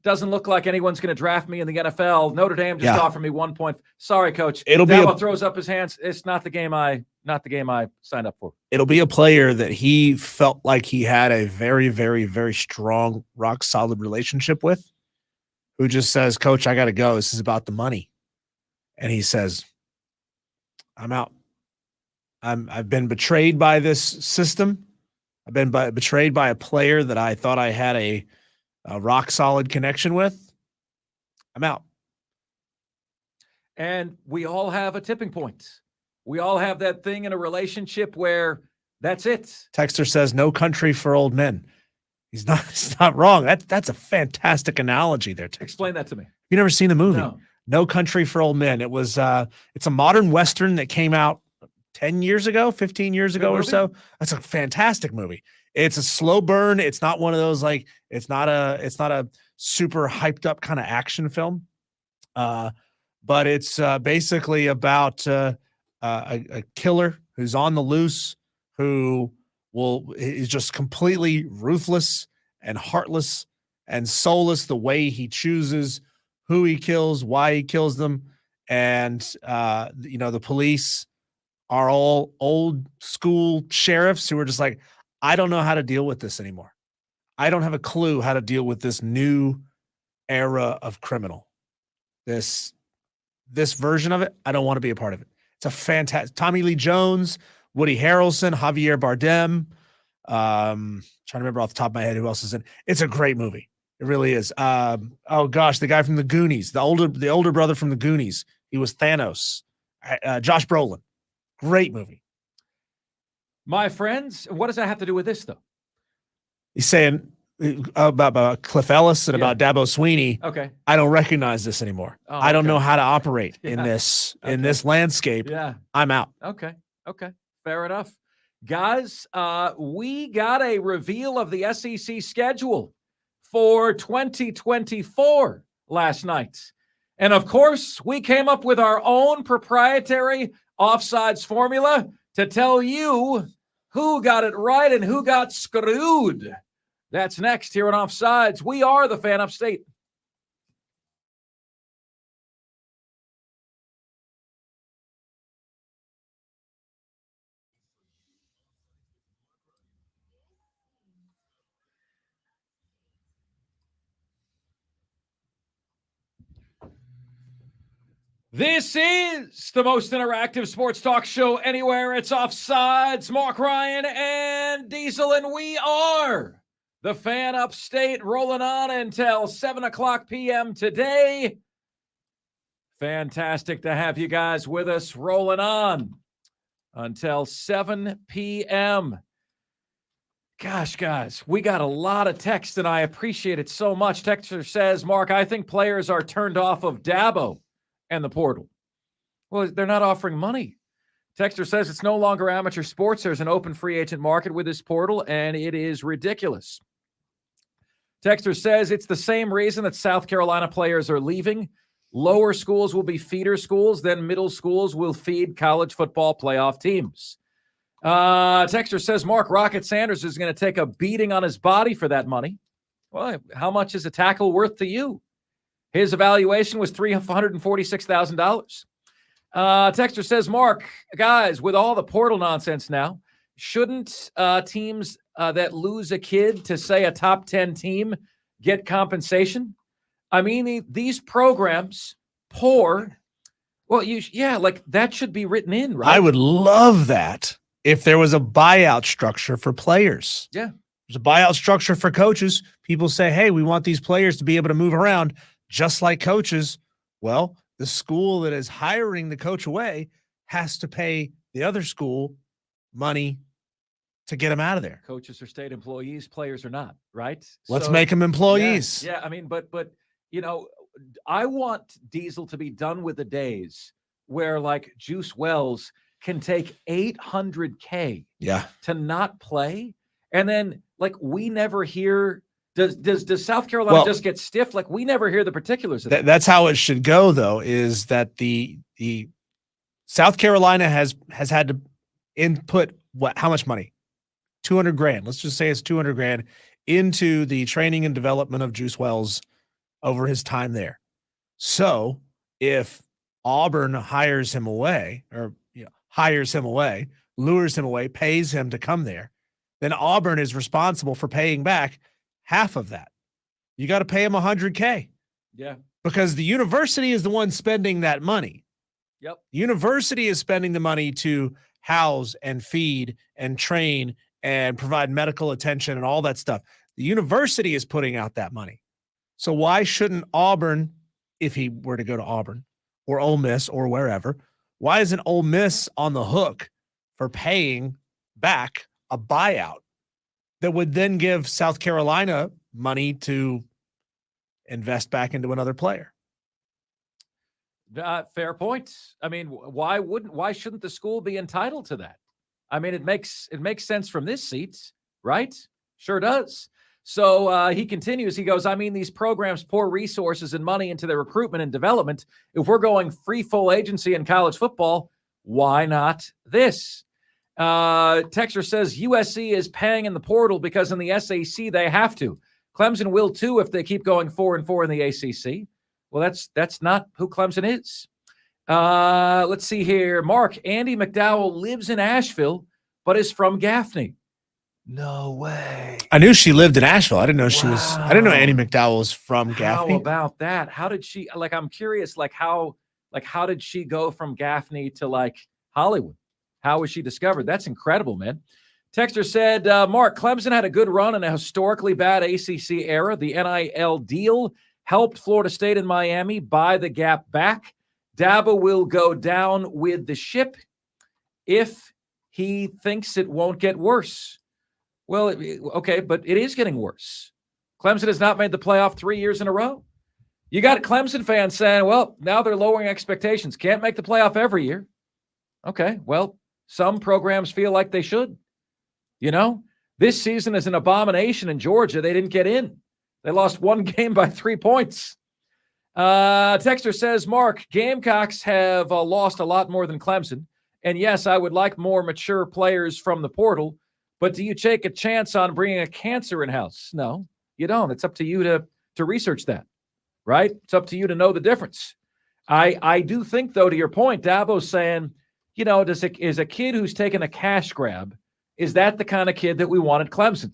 Doesn't look like anyone's going to draft me in the NFL. Notre Dame just offered me 1 point. Sorry, coach. Dabo throws up his hands. It's not the game I signed up for. It'll be a player that he felt like he had a very, very, very strong, rock solid relationship with, who just says, "Coach, I got to go. This is about the money." And he says, "I'm out. I've been betrayed by this system. I've been betrayed by a player that I thought I had a rock solid connection with. I'm out." And we all have a tipping point. We all have that thing in a relationship where that's it. Texter says, "No country for old men." He's not wrong. That's a fantastic analogy there, Texter. Explain that to me. You never seen the movie? No Country for Old Men. It was it's a modern Western that came out 10 years ago, 15 years ago or so. That's a fantastic movie. It's a slow burn. It's not one of those it's not a super hyped up kind of action film. But it's basically about a killer who's on the loose, who is just completely ruthless and heartless and soulless the way he chooses who he kills, why he kills them. And the police are all old school sheriffs who are just like, I don't know how to deal with this anymore. I don't have a clue how to deal with this new era of criminal. This version of it, I don't want to be a part of it. It's a fantastic. Tommy Lee Jones Woody Harrelson, Javier Bardem. Trying to remember off the top of my head who else is in. It's a great movie. It really is. Oh gosh, the guy from the Goonies, the older brother from the Goonies. He was Thanos. Josh Brolin. Great movie. My friends, what does that have to do with this, though? He's saying about Cliff Ellis and about Dabo Sweeney. Okay. I don't recognize this anymore. Oh, I don't okay. know how to operate Yeah. in this landscape. Yeah. I'm out. Okay. Fair enough. Guys, we got a reveal of the SEC schedule for 2024 last night. And of course, we came up with our own proprietary offsides formula to tell you who got it right and who got screwed. That's next here on Offsides. We are the Fan Upstate. This is the most interactive sports talk show anywhere. It's Offsides. Mark Ryan and Diesel, and we are the Fan Upstate, rolling on until 7 o'clock p.m. today. Fantastic to have you guys with us, rolling on until 7 p.m. Gosh, guys, we got a lot of text, and I appreciate it so much. Texter says, Mark, I think players are turned off of Dabo and the portal. Well, they're not offering money. Texter says it's no longer amateur sports. There's an open free agent market with this portal, and it is ridiculous. Texter says it's the same reason that South Carolina players are leaving. Lower schools will be feeder schools, then middle schools will feed college football playoff teams. Texter says Mark Rocket Sanders is going to take a beating on his body for that money. Well, how much is a tackle worth to you? His evaluation was $346,000. Texter says, Mark, guys, with all the portal nonsense now, shouldn't teams that lose a kid to, say, a top 10 team get compensation? I mean, these programs pour. Well, like that should be written in, right? I would love that if there was a buyout structure for players. Yeah. There's a buyout structure for coaches. People say, hey, we want these players to be able to move around just like coaches. Well, the school that is hiring the coach away has to pay the other school money to get them out of there. Coaches are state employees, players are not, right? Let's make them employees. Yeah, I mean, but you know, I want Diesel to be done with the days where like Juice Wells can take $800K to not play, and then like we never hear. Does South Carolina just get stiff? Like we never hear the particulars of that. That's how it should go, though. Is that the South Carolina has had to input how much money? $200,000. Let's just say it's $200,000 into the training and development of Juice Wells over his time there. So if Auburn hires him away, or hires him away, lures him away, pays him to come there, then Auburn is responsible for paying back half of that. You got to pay him $100K. Yeah. Because the university is the one spending that money. Yep. The university is spending the money to house and feed and train and provide medical attention and all that stuff. The university is putting out that money. So why shouldn't Auburn, if he were to go to Auburn or Ole Miss or wherever, why isn't Ole Miss on the hook for paying back a buyout that would then give South Carolina money to invest back into another player? Fair point. I mean, why shouldn't the school be entitled to that? I mean, it makes sense from this seat, right? Sure does. So he continues. He goes, I mean, these programs pour resources and money into their recruitment and development. If we're going free full agency in college football, why not this? Texter says USC is paying in the portal because in the SEC they have to. Clemson will too if they keep going 4-4 in the ACC. Well, that's not who Clemson is. Let's see here. Mark, Andy McDowell lives in Asheville, but is from Gaffney. No way. I knew she lived in Asheville. I didn't know she was. I didn't know Andy McDowell was from Gaffney. How about that? How did she? Like, I'm curious. How did she go from Gaffney to like Hollywood? How was she discovered? That's incredible, man. Texter said, Mark, Clemson had a good run in a historically bad ACC era. The NIL deal helped Florida State and Miami buy the gap back. Dabo will go down with the ship if he thinks it won't get worse. Well, okay, but it is getting worse. Clemson has not made the playoff 3 years in a row. You got Clemson fans saying, well, now they're lowering expectations. Can't make the playoff every year. Okay, well, some programs feel like they should. You know, this season is an abomination in Georgia. They didn't get in. They lost one game by 3 points. Texter says, Mark, Gamecocks have lost a lot more than Clemson. And yes, I would like more mature players from the portal. But do you take a chance on bringing a cancer in-house? No, you don't. It's up to you to research that, right? It's up to you to know the difference. I do think, though, to your point, Dabo's saying, you know, is a kid who's taken a cash grab, is that the kind of kid that we want at Clemson?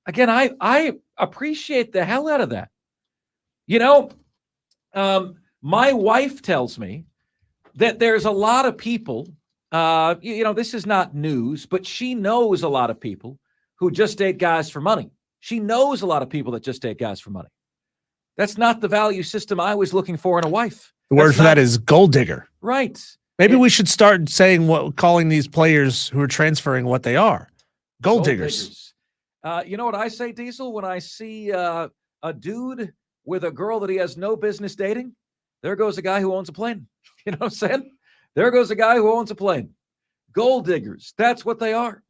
Again, I appreciate the hell out of that. You know, my wife tells me that there's a lot of people, you know, this is not news, but she knows a lot of people who just date guys for money. She knows a lot of people that just date guys for money. That's not the value system I was looking for in a wife. The word for that is gold digger. Right. Maybe we should start calling these players who are transferring what they are. Gold diggers. You know what I say, Diesel? When I see a dude with a girl that he has no business dating, there goes a guy who owns a plane. You know what I'm saying? There goes a guy who owns a plane. Gold diggers. That's what they are.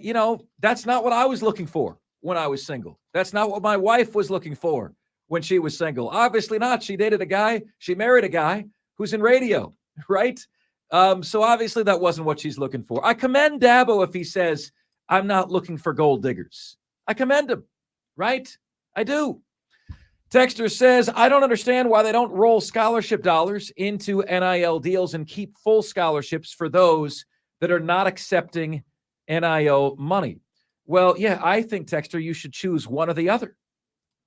You know, that's not what I was looking for when I was single. That's not what my wife was looking for when she was single. Obviously not. She dated a guy. She married a guy who's in radio, right? So obviously that wasn't what she's looking for. I commend Dabo if he says, I'm not looking for gold diggers. I commend him, right? I do. Texter says, I don't understand why they don't roll scholarship dollars into NIL deals and keep full scholarships for those that are not accepting NIL money. Well, yeah, I think, Texter, you should choose one or the other,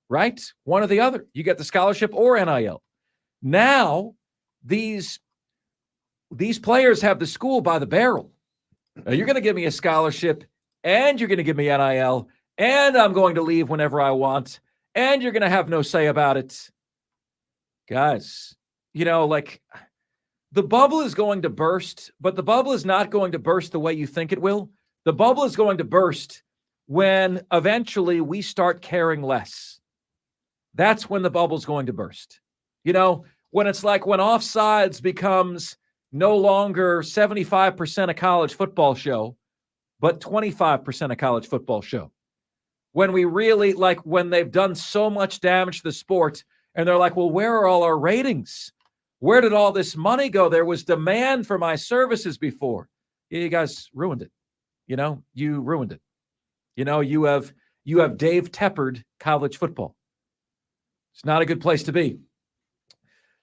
right? One or the other. You get the scholarship or NIL. Now, these players have the school by the barrel. Now, you're going to give me a scholarship, and you're going to give me NIL, and I'm going to leave whenever I want, and you're going to have no say about it. Guys, you know, like, the bubble is going to burst, but the bubble is not going to burst the way you think it will. The bubble is going to burst when eventually we start caring less. That's when the bubble's going to burst. You know, when it's like when Offsides becomes no longer 75% a college football show, but 25% a college football show. When we really, like, when they've done so much damage to the sport, and they're like, well, where are all our ratings? Where did all this money go? There was demand for my services before. You guys ruined it. You know, you ruined it. You know, you have Dave Teppered college football. It's not a good place to be.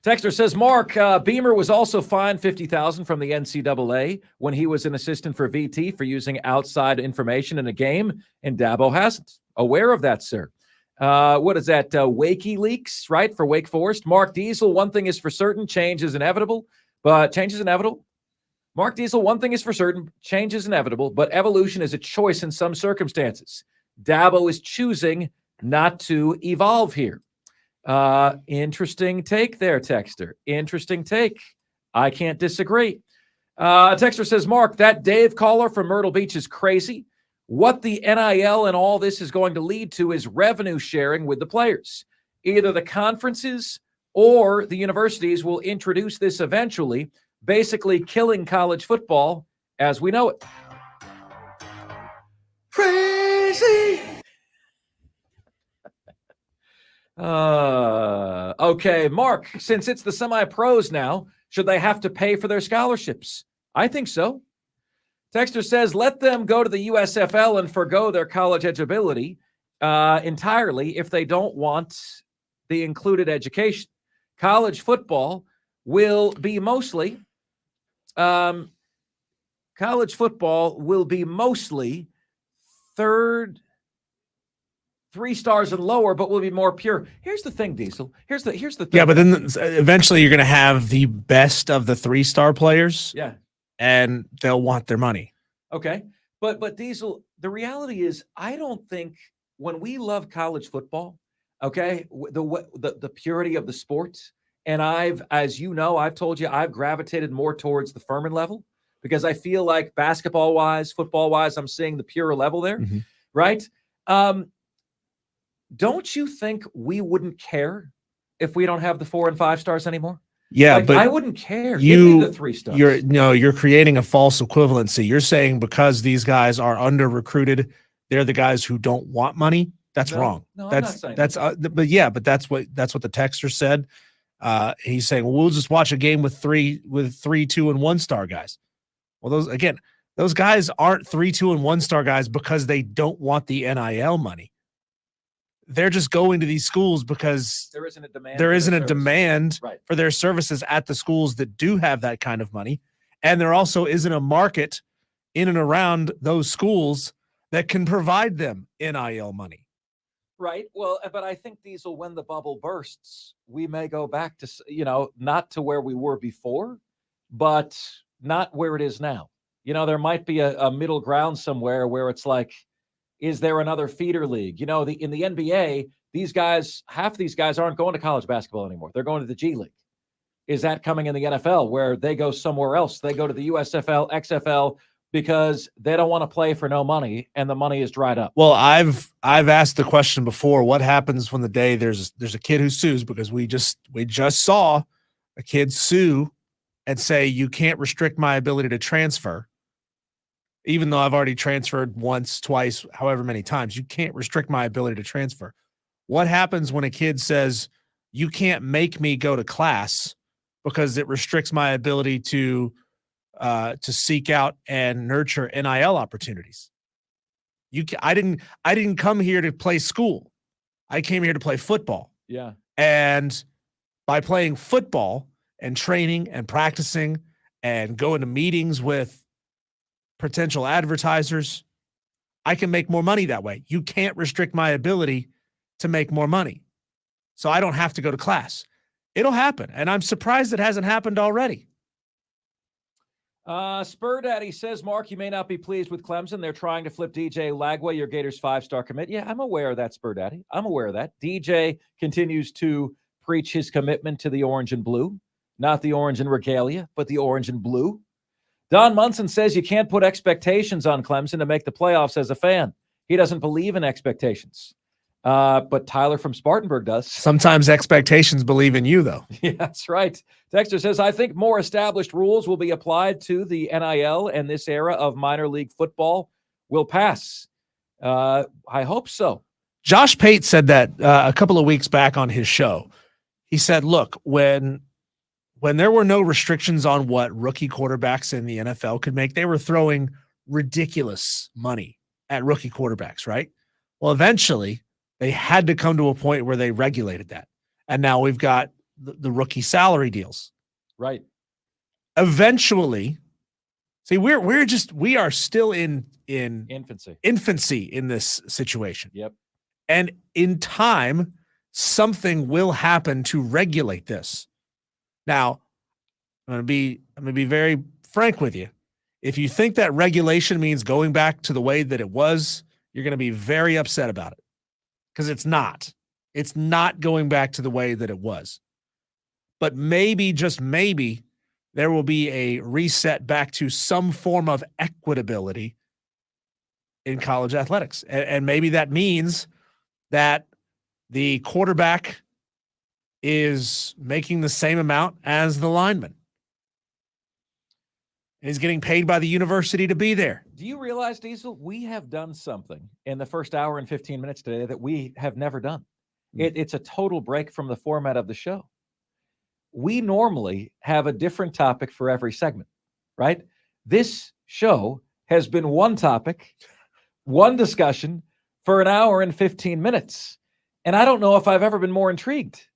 Texter says, Mark, Beamer was also fined $50,000 from the NCAA when he was an assistant for VT for using outside information in a game, and Dabo hasn't. Aware of that, sir. What is that? WikiLeaks, right, for Wake Forest? Mark Diesel, one thing is for certain, change is inevitable, but change is inevitable. Mark Diesel, one thing is for certain, change is inevitable, but evolution is a choice in some circumstances. Dabo is choosing not to evolve here. Interesting take there, Texter. Interesting take. I can't disagree. Texter says, Mark, that Dave caller from Myrtle Beach is crazy. What the NIL and all this is going to lead to is revenue sharing with the players. Either the conferences or the universities will introduce this eventually, basically killing college football as we know it. Crazy. Okay, Mark, since it's the semi-pros now, should they have to pay for their scholarships? I think so. Texter says, let them go to the USFL and forgo their college eligibility entirely if they don't want the included education. College football will be mostly three stars and lower, but will be more pure. Here's the thing, Diesel. Here's the thing. Yeah, but then eventually you're going to have the best of the 3-star players. Yeah. and they'll want their money. Okay. But Diesel, the reality is, I don't think when we love college football, okay, the purity of the sport, and as you know, I've told you, I've gravitated more towards the Furman level because I feel like basketball wise, football wise, I'm seeing the pure level there, right? Don't you think we wouldn't care if we don't have the 4 and 5 stars anymore? Yeah, Like, but I wouldn't care. Give me the 3 stars. You're creating a false equivalency. You're saying because these guys are under recruited, they're the guys who don't want money. That's wrong. No, that's I'm not saying that's but that's what the texter said. He's saying, well, we'll just watch a game with three, 2 and 1 star guys. Well, those guys aren't 3, 2 and 1 star guys because they don't want the NIL money. They're just going to these schools because there isn't a demand. There isn't a demand right. for their services at the schools that do have that kind of money. And there also isn't a market in and around those schools that can provide them NIL money. Right. Well, but I think, Diesel, when the bubble bursts, we may go back to, not to where we were before, but not where it is now. There might be a middle ground somewhere where it's like, is there another feeder league? In the NBA, half these guys aren't going to college basketball anymore. They're going to the G League. Is that coming in the NFL where they go somewhere else? They go to the USFL, XFL, because they don't want to play for no money and the money is dried up. Well, I've asked the question before, what happens when the day there's a kid who sues, because we just saw a kid sue and say, you can't restrict my ability to transfer. Even though I've already transferred once, twice, however many times, you can't restrict my ability to transfer. What happens when a kid says, you can't make me go to class because it restricts my ability to seek out and nurture NIL opportunities? I didn't come here to play school. I came here to play football. Yeah. And by playing football and training and practicing and going to meetings with potential advertisers, I can make more money that way. You can't restrict my ability to make more money. So I don't have to go to class. It'll happen. And I'm surprised it hasn't happened already. Spur Daddy says, Mark, you may not be pleased with Clemson. They're trying to flip DJ Lagway, your Gators 5-star commit. Yeah, I'm aware of that, Spur Daddy. I'm aware of that. DJ continues to preach his commitment to the orange and blue, not the orange and regalia, but the orange and blue. Don Munson says you can't put expectations on Clemson to make the playoffs as a fan. He doesn't believe in expectations. But Tyler from Spartanburg does. Sometimes expectations believe in you, though. Yeah, that's right. Dexter says, I think more established rules will be applied to the NIL, and this era of minor league football will pass. I hope so. Josh Pate said that a couple of weeks back on his show. He said, look, when there were no restrictions on what rookie quarterbacks in the NFL could make, they were throwing ridiculous money at rookie quarterbacks, right? Well, eventually, they had to come to a point where they regulated that. And now we've got the rookie salary deals. Right. Eventually, see, we are still in infancy in this situation. Yep. And in time, something will happen to regulate this. Now, I'm going to be very frank with you. If you think that regulation means going back to the way that it was, you're going to be very upset about it. Because it's not. It's not going back to the way that it was. But maybe, just maybe, there will be a reset back to some form of equitability in college athletics. And maybe that means that the quarterback is making the same amount as the lineman. And he's getting paid by the university to be there. Do you realize, Diesel, we have done something in the first hour and 15 minutes today that we have never done. It's a total break from the format of the show. We normally have a different topic for every segment, right? This show has been one topic, one discussion for an hour and 15 minutes. And I don't know if I've ever been more intrigued.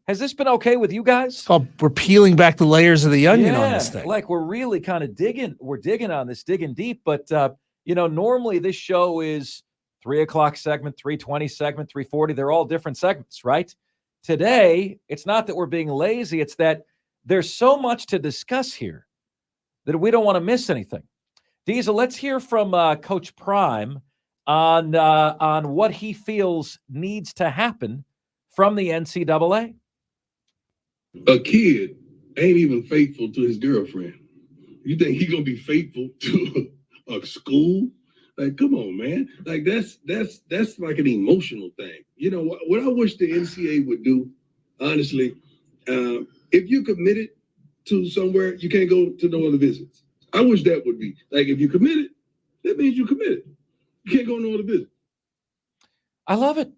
Has this been okay with you guys? It's called we're peeling back the layers of the onion on this thing. Like we're really kind of digging on this, digging deep. But, normally this show is 3 o'clock segment, 3:20 segment, 3:40. They're all different segments, right? Today, it's not that we're being lazy. It's that there's so much to discuss here that we don't want to miss anything. Diesel, let's hear from Coach Prime on what he feels needs to happen from the NCAA. A kid ain't even faithful to his girlfriend. You think he gonna be faithful to a school? Like, come on, man. Like that's like an emotional thing. You know what I wish the NCAA would do, honestly, if you committed to somewhere, you can't go to no other visits. I wish that would be like, if you committed, that means you committed. You can't go no other visit. I love it.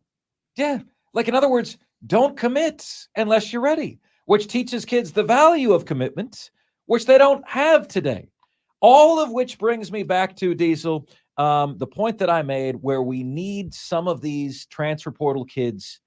Yeah. Like, in other words, don't commit unless you're ready, which teaches kids the value of commitment, which they don't have today. All of which brings me back to, Diesel, the point that I made, where we need some of these transfer portal kids,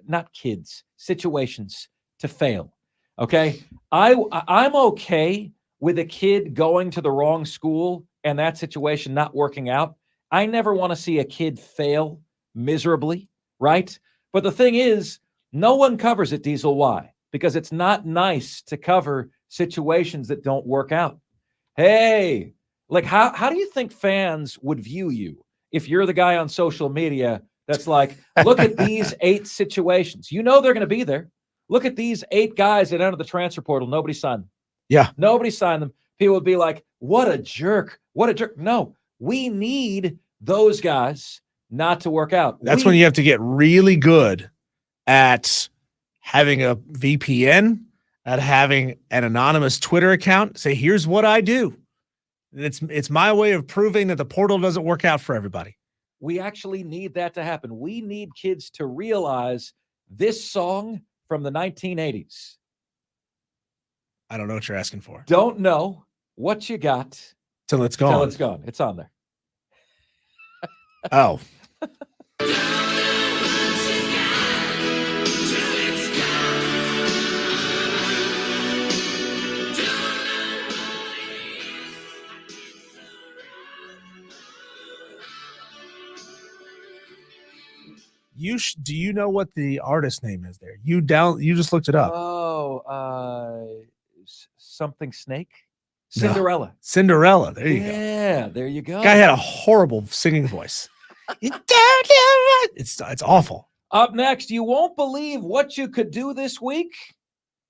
not kids, situations to fail. Okay. I'm okay with a kid going to the wrong school and that situation not working out. I never want to see a kid fail miserably, right? But the thing is, no one covers it, Diesel. Why? Because it's not nice to cover situations that don't work out. Hey, like, how do you think fans would view you if you're the guy on social media that's like, look at these 8 situations. You know they're going to be there. Look at these 8 guys that entered the transfer portal. Nobody signed them. Yeah. Nobody signed them. People would be like, what a jerk. What a jerk. No, we need those guys not to work out. That's when you have to get really good at having a VPN, at having an anonymous Twitter account. Say, here's what I do. It's my way of proving that the portal doesn't work out for everybody. We actually need that to happen. We need kids to realize this song from the 1980s. I don't know what you're asking for. Don't know what you got Till it's gone. till it's gone. It's on there. Oh. Do you know what the artist name is there? You just looked it up. Oh, something snake? Cinderella. No. Cinderella. There you go. Yeah, there you go. Guy had a horrible singing voice. It's awful. Up next, you won't believe what you could do this week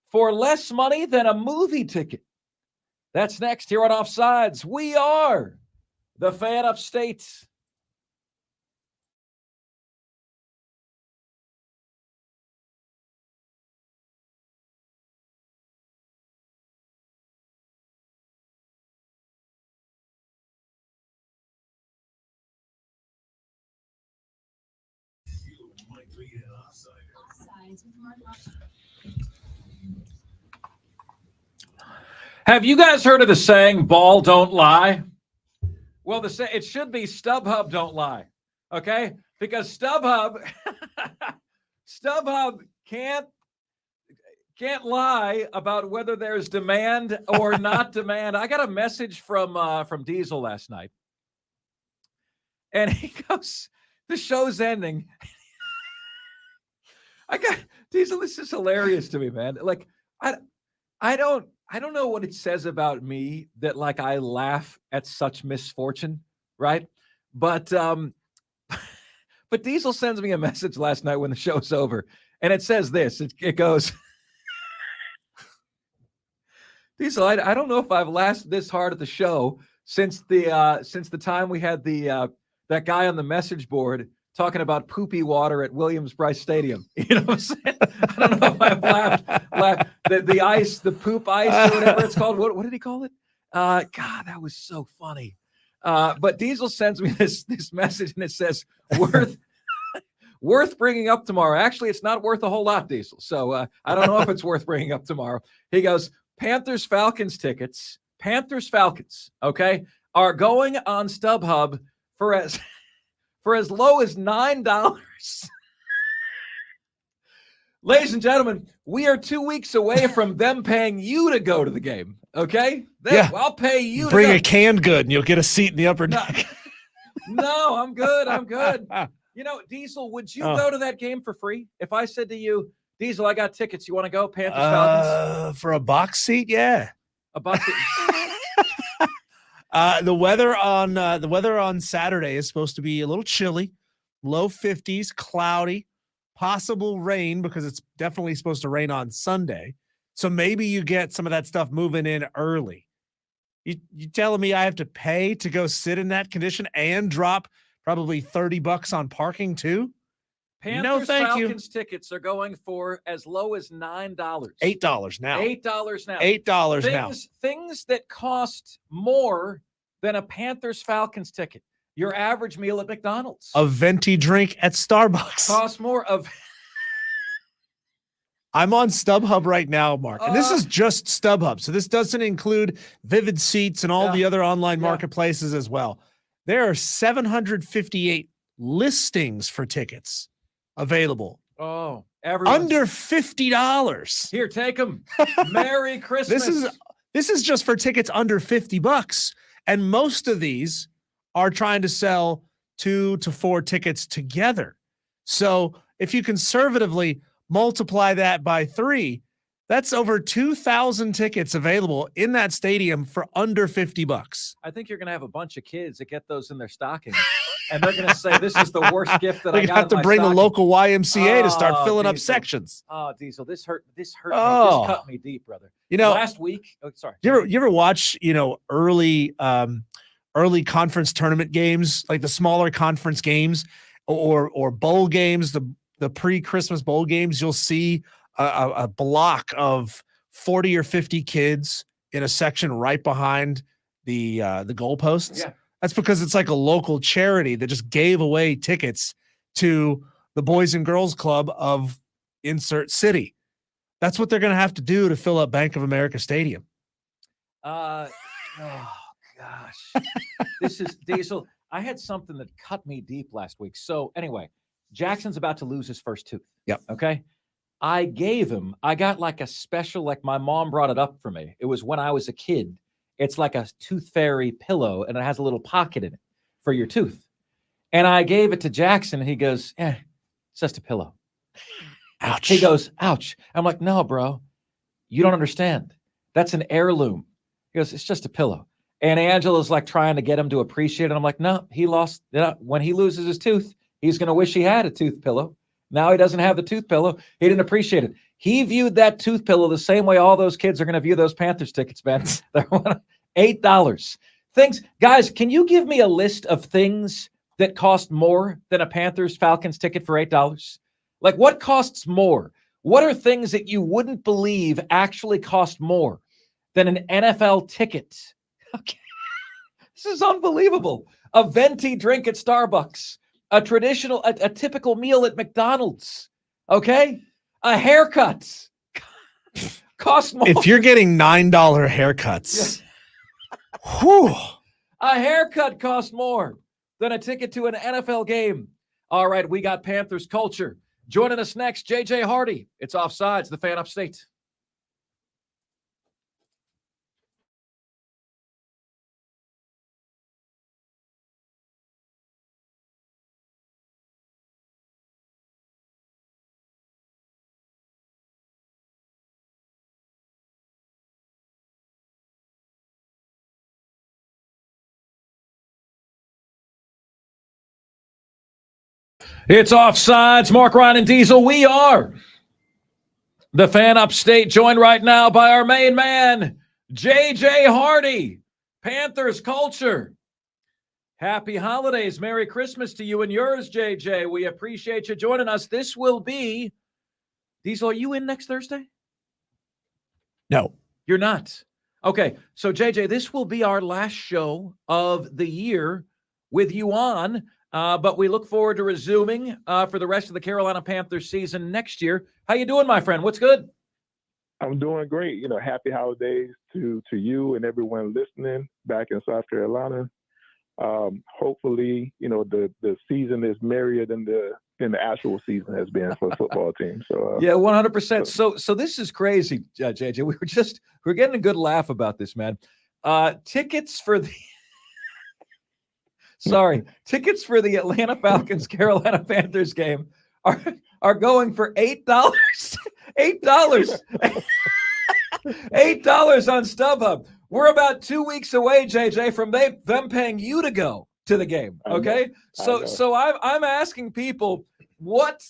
for less money than a movie ticket. That's next here on Offsides. We are the Fan Upstate. Offsides with Mark Ryan. Have you guys heard of the saying, ball don't lie? Well, it should be StubHub don't lie, okay? Because StubHub can't lie about whether there's demand or not demand. I got a message from Diesel last night, and he goes, the show's ending. Diesel, this is hilarious to me, man. Like, I don't know what it says about me that, like, I laugh at such misfortune, right? But Diesel sends me a message last night when the show's over, and it says this. It goes, Diesel, I don't know if I've laughed this hard at the show since the time we had that guy on the message board talking about poopy water at Williams-Brice Stadium. You know what I'm saying? I don't know if I've laughed the ice, the poop ice, or whatever it's called. What did he call it? God, that was so funny. But Diesel sends me this message, and it says, worth bringing up tomorrow. Actually, it's not worth a whole lot, Diesel. So I don't know if it's worth bringing up tomorrow. He goes, Panthers-Falcons tickets, Panthers-Falcons, okay, are going on StubHub for as low as $9. Ladies and gentlemen, we are 2 weeks away from them paying you to go to the game. Okay? I'll pay you. Bring a canned good and you'll get a seat in the upper deck. No, I'm good. I'm good. You know, Diesel, would you go to that game for free? If I said to you, Diesel, I got tickets. You want to go? Panthers, Falcons? For a box seat? Yeah. A box seat. The weather on Saturday is supposed to be a little chilly, low 50s, cloudy, possible rain because it's definitely supposed to rain on Sunday. So maybe you get some of that stuff moving in early. You telling me I have to pay to go sit in that condition and drop probably $30 on parking too? Panthers No, thank you. Falcons tickets are going for as low as $9. $8 now. $8 now. $8 now. Things that cost more than a Panthers Falcons ticket. Your average meal at McDonald's. A venti drink at Starbucks. Costs more of. I'm on StubHub right now, Mark. And this is just StubHub. So this doesn't include Vivid Seats and all the other online marketplaces as well. There are 758 listings for tickets available. Oh, under $50. Here, take them. Merry Christmas. This is just for tickets under $50. And most of these are trying to sell 2 to 4 tickets together. So if you conservatively multiply that by 3, that's over 2,000 tickets available in that stadium for under $50. I think you're going to have a bunch of kids that get those in their stockings, and they're going to say, "This is the worst gift that I got." They have to bring stocking. The local YMCA to start filling up sections. Oh, Diesel, this hurt. This hurt. Me. This cut me deep, brother. Last week. Oh, sorry. You ever watch early conference tournament games, like the smaller conference games, or bowl games, the pre-Christmas bowl games? You'll see a block of 40 or 50 kids in a section right behind the goalposts. Yeah. That's because it's like a local charity that just gave away tickets to the Boys and Girls Club of insert city. That's what they're going to have to do to fill up Bank of America Stadium. Oh gosh, this is Diesel. I had something that cut me deep last week. So anyway, Jackson's about to lose his first tooth. Yep. Okay. I got like a special, like my mom brought it up for me. It was when I was a kid. It's like a tooth fairy pillow, and it has a little pocket in it for your tooth. And I gave it to Jackson, and he goes, it's just a pillow. Ouch. He goes, ouch. I'm like, no, bro, you don't understand. That's an heirloom. He goes, it's just a pillow. And Angela's like trying to get him to appreciate it. I'm like, no, he lost. When he loses his tooth, he's going to wish he had a tooth pillow. Now he doesn't have the tooth pillow. He didn't appreciate it. He viewed that tooth pillow the same way all those kids are going to view those Panthers tickets, man. They're $8. Guys, can you give me a list of things that cost more than a Panthers Falcons ticket for $8? Like, what costs more? What are things that you wouldn't believe actually cost more than an NFL ticket? Okay. This is unbelievable. A venti drink at Starbucks. A typical meal at McDonald's. Okay? A haircut costs more. If you're getting $9 haircuts, whew. A haircut costs more than a ticket to an NFL game. All right, we got Panthers culture. Joining us next, JJ Hardy. It's Offsides, the Fan Upstate. It's Offsides. Mark Ryan and Diesel. We are the Fan Upstate, joined right now by our main man, JJ Hardy. Panthers culture. Happy holidays. Merry Christmas to you and yours, JJ. We appreciate you joining us. This will be, Diesel, are you in next Thursday? No. You're not. Okay. So, JJ, this will be our last show of the year with you on. But we look forward to resuming for the rest of the Carolina Panthers season next year. How you doing, my friend? What's good? I'm doing great. Happy holidays to you and everyone listening back in South Carolina. Hopefully, the season is merrier than the actual season has been for the football team. So yeah, 100%. So this is crazy, JJ. We're getting a good laugh about this, man. Tickets for the tickets for the Atlanta Falcons Carolina Panthers game are going for $8. $8. $8 on StubHub. We're about 2 weeks away, JJ, from them paying you to go to the game. Okay, so I'm asking people what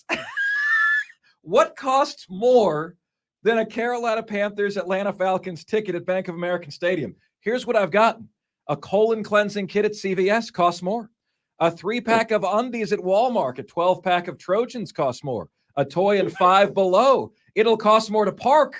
what costs more than a Carolina Panthers Atlanta Falcons ticket at Bank of America Stadium? Here's what I've gotten: a colon cleansing kit at CVS costs more. A 3-pack of undies at Walmart, a 12-pack of Trojans costs more. A toy and Five Below, it'll cost more to park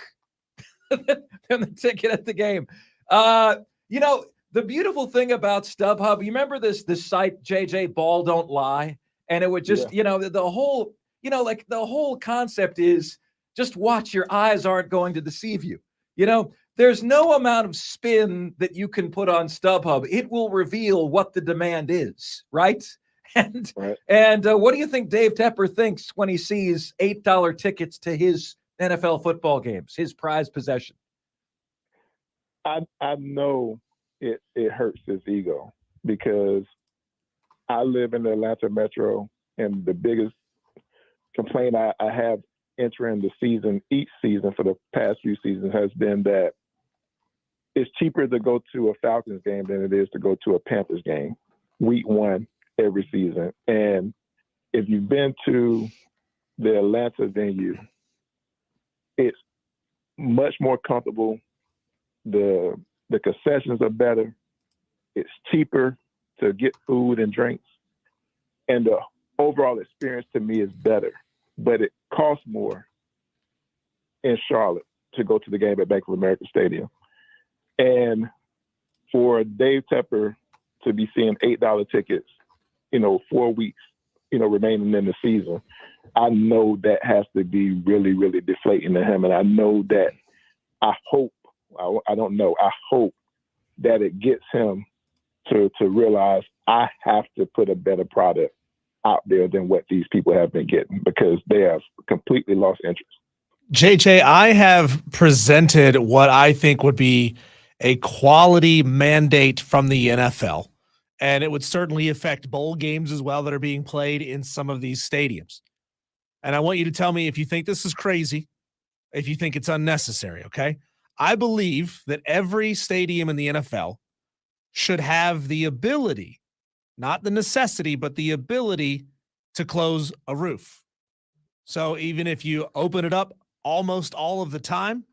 than the ticket at the game. You know, the beautiful thing about StubHub, you remember this site, JJ, Ball Don't Lie? And it would just, you know, the whole, you know, like the whole concept is just watch, your eyes aren't going to deceive you. You know, there's no amount of spin that you can put on StubHub. It will reveal what the demand is, right? And what do you think Dave Tepper thinks when he sees $8 tickets to his NFL football games, his prized possession? I know it hurts his ego, because I live in the Atlanta metro, and the biggest complaint I have entering the season, each season for the past few seasons, has been that it's cheaper to go to a Falcons game than it is to go to a Panthers game week 1 every season. And if you've been to the Atlanta venue, it's much more comfortable. The concessions are better. It's cheaper to get food and drinks. And the overall experience to me is better. But it costs more in Charlotte to go to the game at Bank of America Stadium. And for Dave Tepper to be seeing $8 tickets, 4 weeks, remaining in the season, I know that has to be really, really deflating to him. And I know that I hope that it gets him to realize I have to put a better product out there than what these people have been getting, because they have completely lost interest. JJ, I have presented what I think would be a quality mandate from the NFL, and it would certainly affect bowl games as well that are being played in some of these stadiums. And I want you to tell me if you think this is crazy, if you think it's unnecessary, okay? I believe that every stadium in the NFL should have the ability, not the necessity, but the ability to close a roof. So even if you open it up almost all of the time,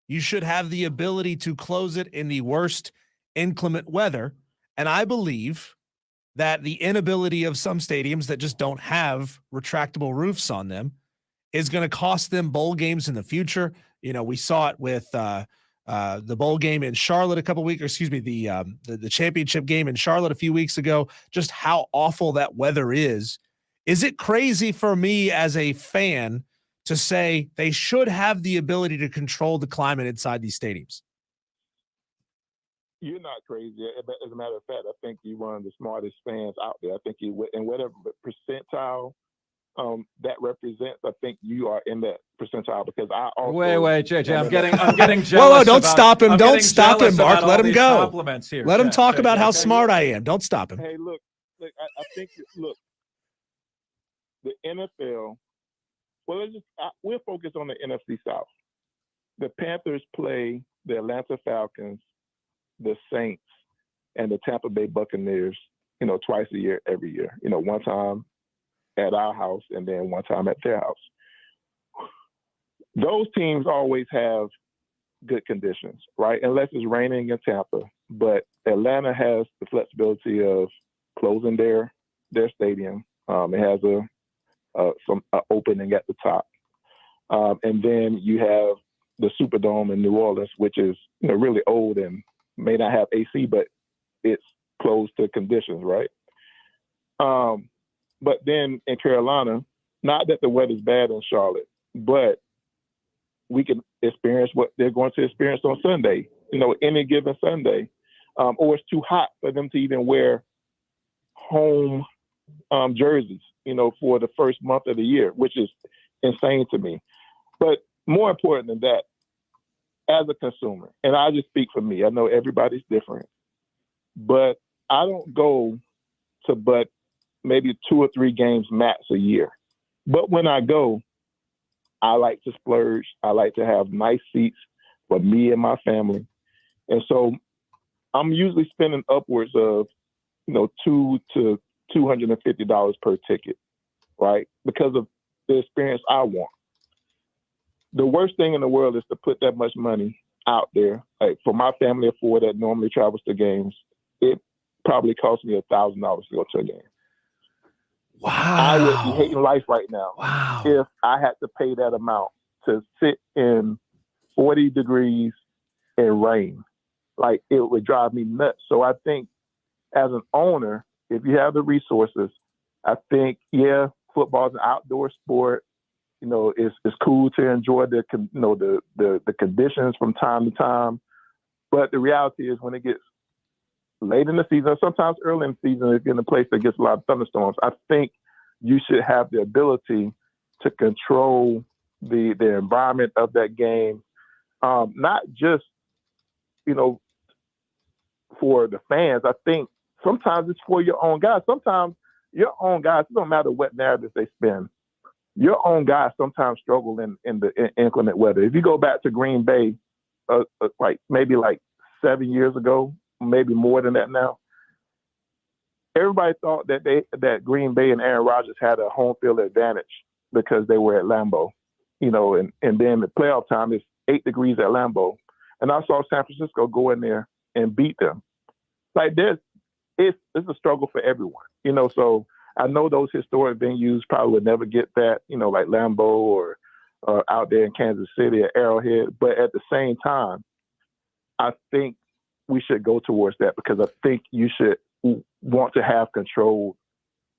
you should have the ability to close it in the worst inclement weather. And I believe that the inability of some stadiums that just don't have retractable roofs on them is going to cost them bowl games in the future. We saw it with the bowl game in Charlotte the championship game in Charlotte a few weeks ago, just how awful that weather is. Is it crazy for me as a fan to say they should have the ability to control the climate inside these stadiums? You're not crazy. As a matter of fact, I think you're one of the smartest fans out there. I think you, in whatever percentile that represents, I think you are in that percentile, because I also wait, JJ, I'm getting jealous. Whoa, don't stop him. Don't stop him, Mark. Let him go. Compliments here. Let him talk about how smart I am. Don't stop him. Hey, look, I think, the NFL, we'll focus on the NFC South. The Panthers play the Atlanta Falcons, the Saints, and the Tampa Bay Buccaneers, twice a year, every year. One time at our house and then one time at their house. Those teams always have good conditions, right? Unless it's raining in Tampa. But Atlanta has the flexibility of closing their stadium. It has some opening at the top. And then you have the Superdome in New Orleans, which is really old and may not have AC, but it's closed to conditions, right? But then in Carolina, not that the weather's bad in Charlotte, but we can experience what they're going to experience on Sunday, any given Sunday. Or it's too hot for them to even wear home jerseys, for the first month of the year, which is insane to me. But more important than that, as a consumer, and I just speak for me, I know everybody's different, but I don't go to but maybe 2 or 3 games max a year. But when I go, I like to splurge. I like to have nice seats for me and my family. And so I'm usually spending upwards of, $200 to $250 per ticket, right? Because of the experience I want. The worst thing in the world is to put that much money out there. Like for my family of four that normally travels to games, it probably cost me $1,000 to go to a game. Wow. I would be hating life right now Wow. if I had to pay that amount to sit in 40 degrees and rain. Like, it would drive me nuts. So I think as an owner, if you have the resources, I think, yeah, football is an outdoor sport. It's cool to enjoy the conditions from time to time. But the reality is when it gets late in the season, sometimes early in the season, if you're in a place that gets a lot of thunderstorms, I think you should have the ability to control the environment of that game. Not just, for the fans. I think sometimes it's for your own guys. Sometimes your own guys, it don't matter what narrative they spin, your own guys sometimes struggle in the inclement weather. If you go back to Green Bay, maybe 7 years ago, maybe more than that now, everybody thought that Green Bay and Aaron Rodgers had a home field advantage because they were at Lambeau, and then the playoff time is 8 degrees at Lambeau. And I saw San Francisco go in there and beat them. It's a struggle for everyone, so I know those historic venues probably would never get that, like Lambeau or out there in Kansas City at Arrowhead. But at the same time, I think we should go towards that because I think you should want to have controlled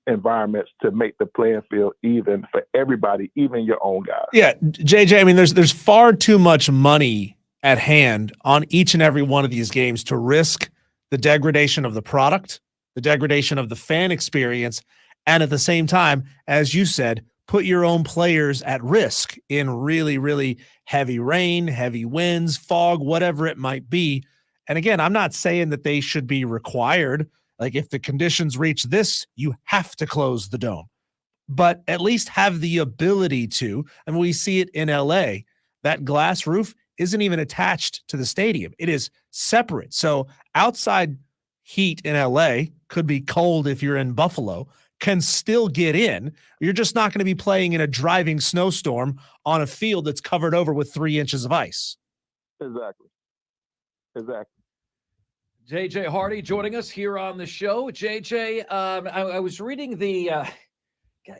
environments to make the playing field even for everybody, even your own guys. Yeah, JJ, I mean, there's far too much money at hand on each and every one of these games to risk the degradation of the product, the degradation of the fan experience, and at the same time, as you said, put your own players at risk in really, really heavy rain, heavy winds, fog, whatever it might be. And again, I'm not saying that they should be required. Like, if the conditions reach this, you have to close the dome. But at least have the ability to, and we see it in LA, that glass roof isn't even attached to the stadium. It is separate. So outside heat in LA could be cold if you're in Buffalo, can still get in. You're just not going to be playing in a driving snowstorm on a field that's covered over with 3 inches of ice. Exactly. JJ Hardy joining us here on the show. JJ, I was reading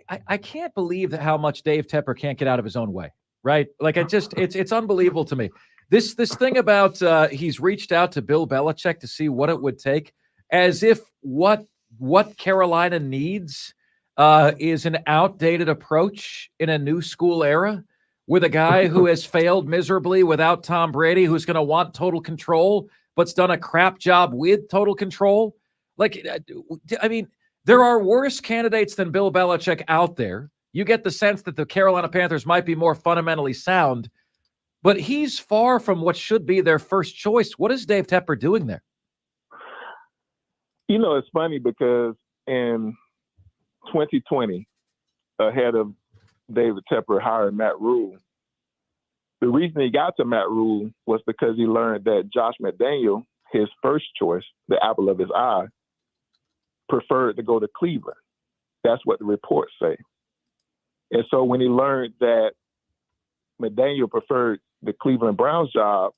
I can't believe how much Dave Tepper can't get out of his own way, right? Like, it's unbelievable to me. This thing about he's reached out to Bill Belichick to see what it would take, as if what Carolina needs is an outdated approach in a new school era with a guy who has failed miserably without Tom Brady, who's going to want total control, but's done a crap job with total control. Like, I mean, there are worse candidates than Bill Belichick out there. You get the sense that the Carolina Panthers might be more fundamentally sound, but he's far from what should be their first choice. What is Dave Tepper doing there? It's funny because in 2020, ahead of David Tepper hiring Matt Rule, the reason he got to Matt Rule was because he learned that Josh McDaniel, his first choice, the apple of his eye, preferred to go to Cleveland. That's what the reports say. And so when he learned that McDaniel preferred the Cleveland Browns job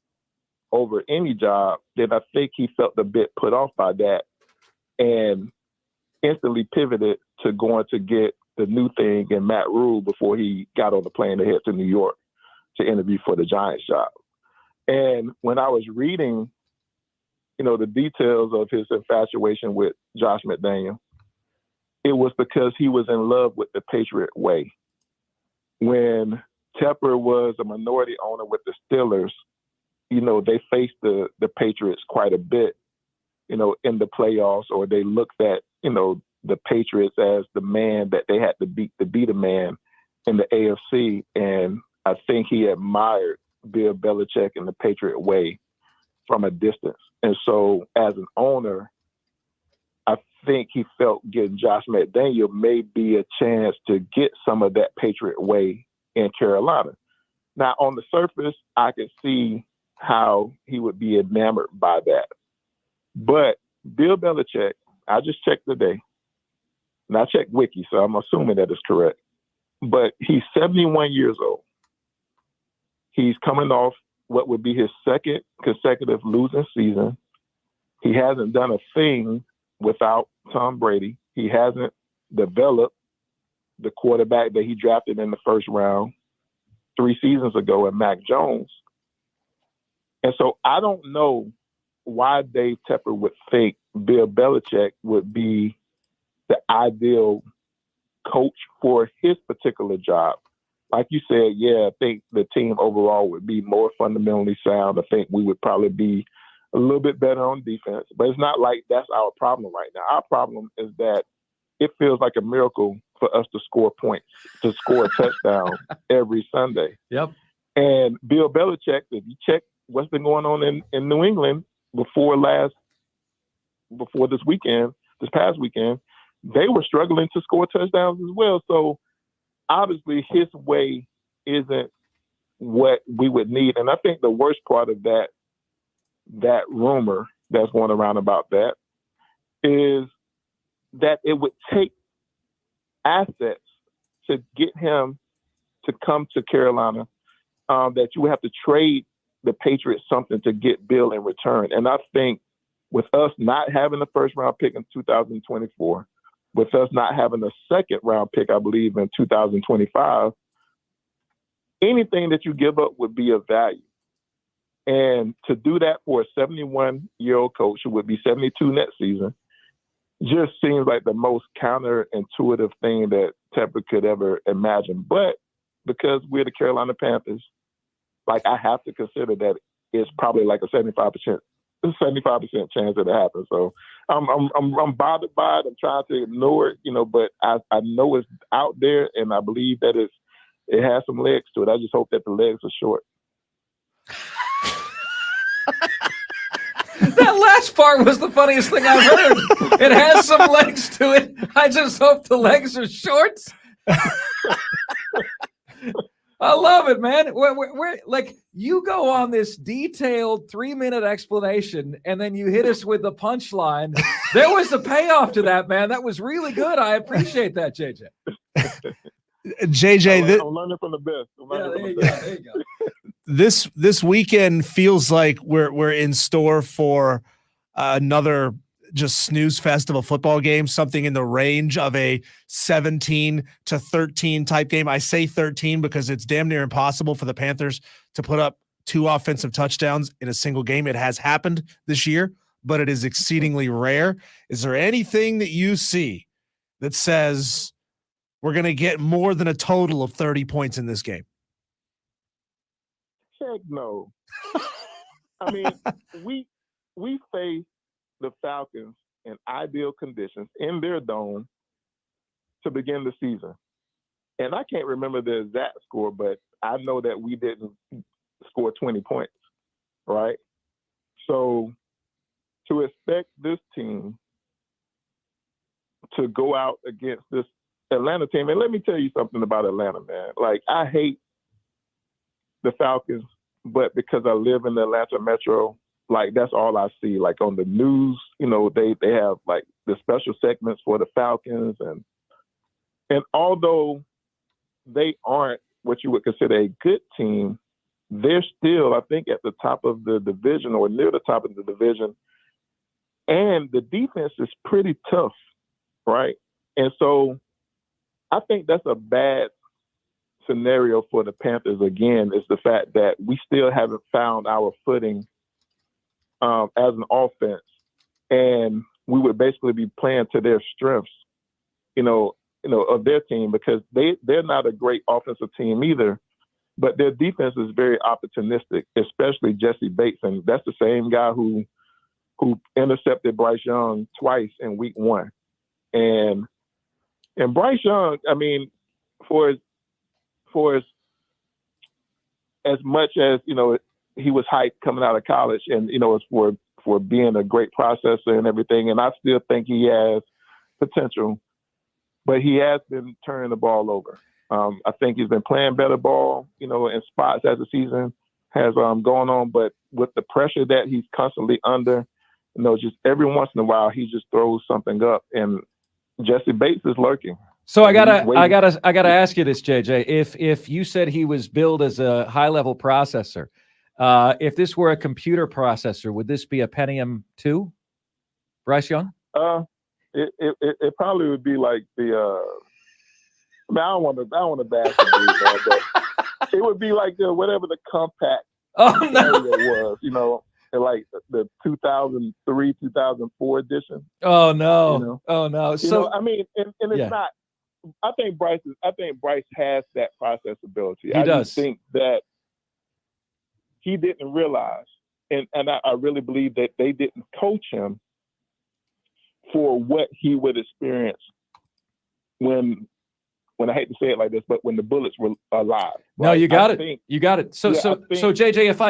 over any job, then I think he felt a bit put off by that and instantly pivoted to going to get the new thing in Matt Rule before he got on the plane to head to New York to interview for the Giants job. And when I was reading, the details of his infatuation with Josh McDaniel, it was because he was in love with the Patriot way. When Tepper was a minority owner with the Steelers, they faced the Patriots quite a bit, in the playoffs, or they looked at, the Patriots as the man that they had to beat to be the man in the AFC. And I think he admired Bill Belichick and the Patriot way from a distance. And so as an owner, I think he felt getting Josh McDaniel may be a chance to get some of that Patriot way in Carolina. Now, on the surface, I can see how he would be enamored by that. But Bill Belichick, I just checked today, and I checked Wiki, so I'm assuming that is correct. But he's 71 years old. He's coming off what would be his second consecutive losing season. He hasn't done a thing without Tom Brady. He hasn't developed the quarterback that he drafted in the first round 3 seasons ago in Mac Jones. And so I don't know why Dave Tepper would think Bill Belichick would be the ideal coach for his particular job. Like you said, yeah, I think the team overall would be more fundamentally sound. I think we would probably be a little bit better on defense, but it's not like that's our problem right now. Our problem is that it feels like a miracle for us to score points, to score a touchdown every Sunday. Yep. And Bill Belichick, if you check what's been going on in New England before this past weekend, they were struggling to score touchdowns as well. So obviously his way isn't what we would need. And I think the worst part of that rumor that's going around about that is that it would take assets to get him to come to Carolina, that you would have to trade the Patriots something to get Bill in return. And I think with us not having the first round pick in 2024, with us not having a second round pick, I believe, in 2025, anything that you give up would be of value. And to do that for a 71-year-old coach who would be 72 next season just seems like the most counterintuitive thing that Tepper could ever imagine. But because we're the Carolina Panthers, like, I have to consider that it's probably like a 75% chance that it happens. So I'm bothered by it. I'm trying to ignore it, but I know it's out there, and I believe that it has some legs to it. I just hope that the legs are short. That last part was the funniest thing I've heard. It has some legs to it. I just hope the legs are short. I love it, man. We're like, you go on this detailed 3-minute explanation, and then you hit us with the punchline. There was a payoff to that, man. That was really good. I appreciate that, JJ. JJ, I'm learning from the best. There you go. This weekend feels like we're in store for another just snooze fest of a football game, something in the range of a 17-13 type game. I say 13 because it's damn near impossible for the Panthers to put up 2 offensive touchdowns in a single game. It has happened this year, but it is exceedingly rare. Is there anything that you see that says we're going to get more than a total of 30 points in this game? Heck no. I mean, we face the Falcons in ideal conditions in their dome to begin the season. And I can't remember the exact score, but I know that we didn't score 20 points, right? So to expect this team to go out against this Atlanta team, and let me tell you something about Atlanta, man. Like, I hate the Falcons, but because I live in the Atlanta metro, like, that's all I see. Like, on the news, they have like the special segments for the Falcons, and although they aren't what you would consider a good team, they're still, I think, at the top of the division or near the top of the division. And the defense is pretty tough, right? And so I think that's a bad scenario for the Panthers again, is the fact that we still haven't found our footing as an offense, and we would basically be playing to their strengths, of their team, because they're not a great offensive team either, but their defense is very opportunistic, especially Jesse Bates, and that's the same guy who intercepted Bryce Young twice in week 1, and Bryce Young, I mean, for as much as he was hyped coming out of college, and it's for being a great processor and everything, and I still think he has potential, but he has been turning the ball over. I think he's been playing better ball, in spots as the season has gone on, but with the pressure that he's constantly under, just every once in a while he just throws something up, and Jesse Bates is lurking. So I gotta ask you this, JJ. If you said he was billed as a high-level processor, if this were a computer processor, would this be a Pentium 2, Bryce Young? It probably would be like the. I mean, I don't want to bash the dude, but it would be like whatever the compact was, like the 2003, 2004 edition. Oh no! Oh no! So I mean, and it's not. I think Bryce has that process ability. He does. Just think that he didn't realize, and I really believe that they didn't coach him for what he would experience when I hate to say it like this, but when the bullets were alive. No, you got it. You got it. So JJ, if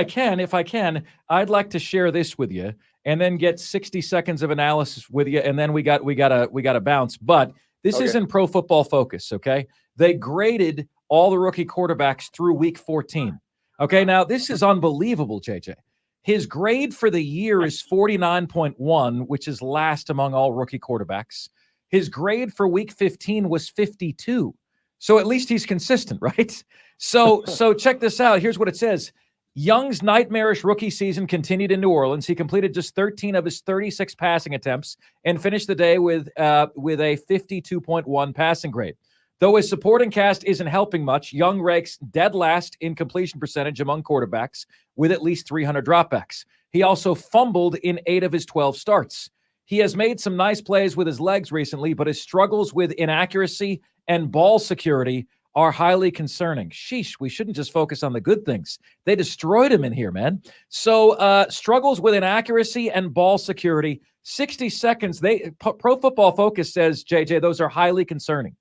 I can, I'd like to share this with you, and then get 60 seconds of analysis with you, and then we got to bounce. But this is in Pro Football Focus. Okay, they graded all the rookie quarterbacks through week 14. Okay, now this is unbelievable, JJ. His grade for the year is 49.1, which is last among all rookie quarterbacks. His grade for week 15 was 52. So at least he's consistent, right? So check this out. Here's what it says. Young's nightmarish rookie season continued in New Orleans. He completed just 13 of his 36 passing attempts and finished the day with a 52.1 passing grade. Though his supporting cast isn't helping much, Young ranks dead last in completion percentage among quarterbacks with at least 300 dropbacks. He also fumbled in 8 of his 12 starts. He has made some nice plays with his legs recently, but his struggles with inaccuracy and ball security are highly concerning. Sheesh, we shouldn't just focus on the good things. They destroyed him in here, man. So struggles with inaccuracy and ball security, 60 seconds. Pro Football Focus says, JJ, those are highly concerning.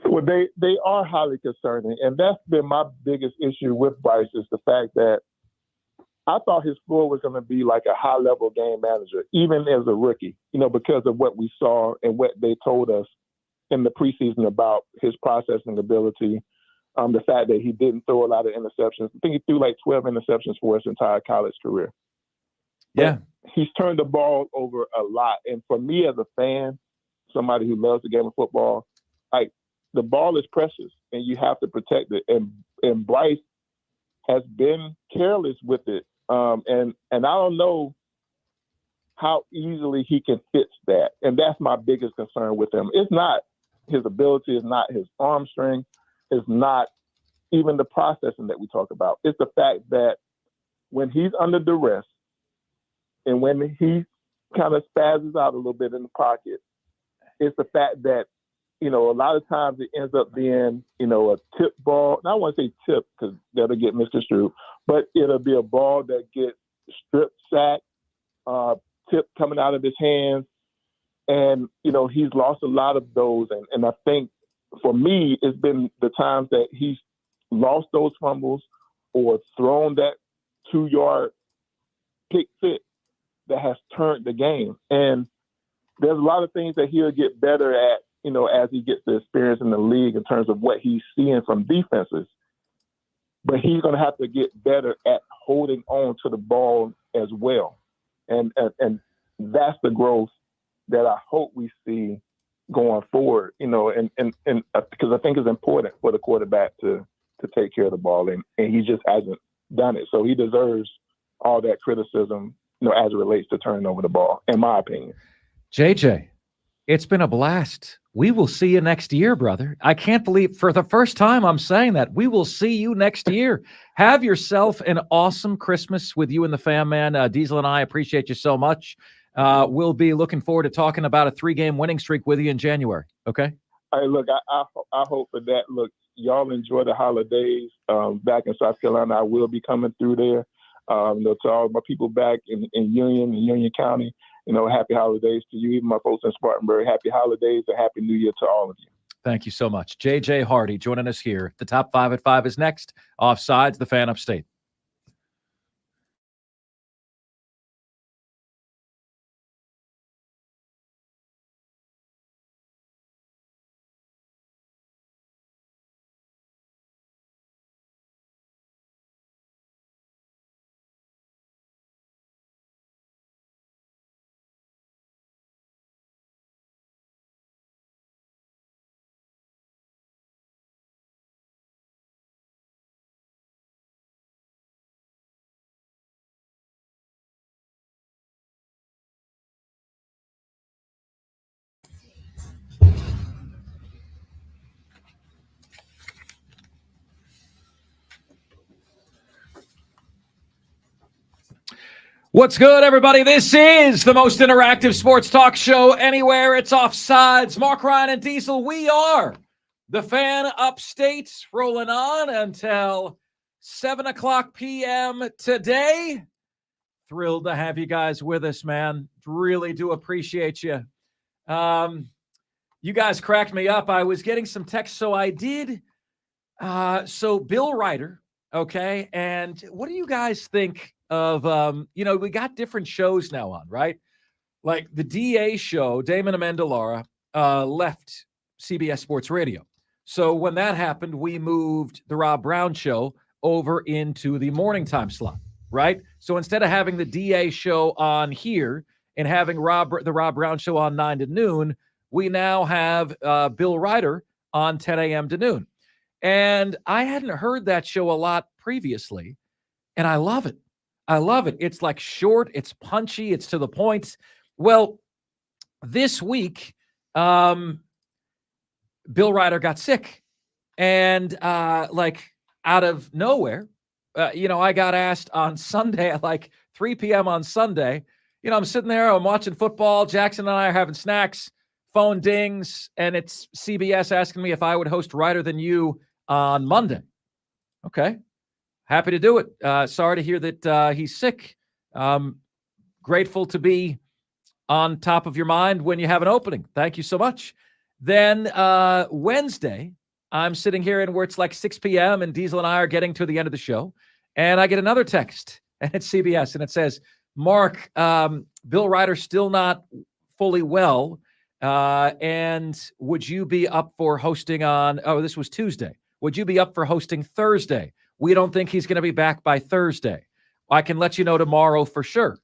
Well, they are highly concerning, and that's been my biggest issue with Bryce is the fact that I thought his floor was going to be like a high-level game manager, even as a rookie, because of what we saw and what they told us in the preseason about his processing ability, the fact that he didn't throw a lot of interceptions. I think he threw like 12 interceptions for his entire college career. Yeah. But he's turned the ball over a lot. And for me as a fan, somebody who loves the game of football, like the ball is precious and you have to protect it. And Bryce has been careless with it. And I don't know how easily he can fix that. And that's my biggest concern with him. It's not his ability, it's not his arm strength, it's not even the processing that we talk about. It's the fact that when he's under duress and when he kind of spazzes out a little bit in the pocket, it's the fact that, a lot of times it ends up being, a tip ball. And I don't want to say tip because that'll get misconstrued, but it'll be a ball that gets strip sacked, tip coming out of his hands. And, he's lost a lot of those. And I think for me, it's been the times that he's lost those fumbles or thrown that 2-yard pick six that has turned the game. And there's a lot of things that he'll get better at, as he gets the experience in the league in terms of what he's seeing from defenses. But he's going to have to get better at holding on to the ball as well. And that's the growth that I hope we see going forward, and because I think it's important for the quarterback to take care of the ball, and he just hasn't done it. So he deserves all that criticism, as it relates to turning over the ball, in my opinion. JJ, it's been a blast. We will see you next year, brother. I can't believe for the first time I'm saying that. We will see you next year. Have yourself an awesome Christmas with you and the fam, man. Diesel and I appreciate you so much. We'll be looking forward to talking about a 3-game winning streak with you in January. Okay? Hey, look, I hope for that. Look, y'all enjoy the holidays. Back in South Carolina, I will be coming through there. To all my people back in Union County, happy holidays to you. Even my folks in Spartanburg, happy holidays and happy New Year to all of you. Thank you so much. JJ Hardy joining us here. The Top 5 at 5 is next. Offsides, the Fan Upstate. What's good, everybody? This is the most interactive sports talk show anywhere. It's Offsides. Mark Ryan and Diesel. We are the Fan Upstate, rolling on until 7 o'clock p.m. today. Thrilled to have you guys with us, man. Really do appreciate you. You guys cracked me up. I was getting some text, so I did. So Bill Ryder, okay? And what do you guys think of, we got different shows now on, right? Like the DA show, Damon Amendolara, left CBS Sports Radio. So when that happened, we moved the Rob Brown show over into the morning time slot, right? So instead of having the DA show on here and having the Rob Brown show on 9 to noon, we now have Bill Ryder on 10 a.m. to noon. And I hadn't heard that show a lot previously, and I love it. I love it. It's like short, it's punchy, it's to the point. Well, this week, Bill Ryder got sick. And out of nowhere, I got asked on Sunday at like 3 p.m. on Sunday. I'm sitting there, I'm watching football. Jackson and I are having snacks, phone dings, and it's CBS asking me if I would host Ryder Than You on Monday. Okay. Happy to do it. Sorry to hear that he's sick. Grateful to be on top of your mind when you have an opening. Thank you so much. Then Wednesday, I'm sitting here and where it's like 6 p.m. and Diesel and I are getting to the end of the show. And I get another text, and it's CBS, and it says, Mark, Bill Ryder still not fully well. And would you be up for hosting on, this was Tuesday. Would you be up for hosting Thursday? We don't think he's going to be back by Thursday. I can let you know tomorrow for sure.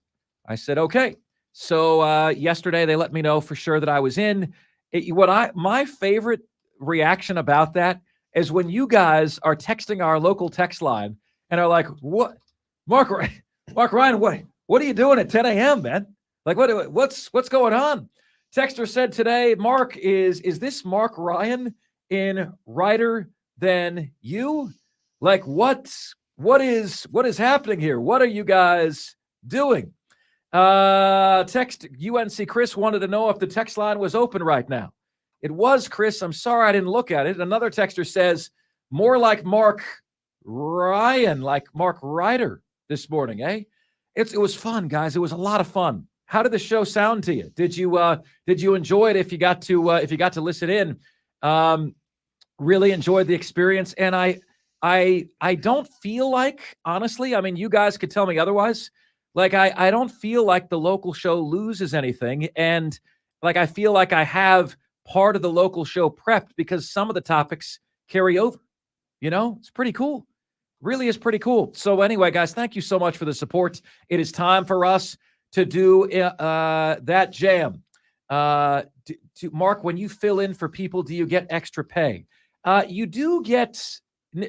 I said, okay. So yesterday they let me know for sure that I was in. My favorite reaction about that is when you guys are texting our local text line and are like, what? Mark Ryan, what are you doing at 10 a.m., man? Like, what's going on? Texter said today, Mark, is this Mark Ryan in Ryder Than You? Like, what is happening here? What are you guys doing? Text UNC Chris wanted to know if the text line was open right now. It was, Chris. I'm sorry I didn't look at it. Another texter says, more like Mark Ryan, like Mark Ryder this morning, eh? It was fun, guys. It was a lot of fun. How did the show sound to you? Did you enjoy it if you got to listen in? Really enjoyed the experience, and I don't feel like, honestly, I mean, you guys could tell me otherwise. Like, I don't feel like the local show loses anything. And like, I feel like I have part of the local show prepped because some of the topics carry over. It's pretty cool. Really is pretty cool. So anyway, guys, thank you so much for the support. It is time for us to do that jam. Mark, when you fill in for people, do you get extra pay? You do get,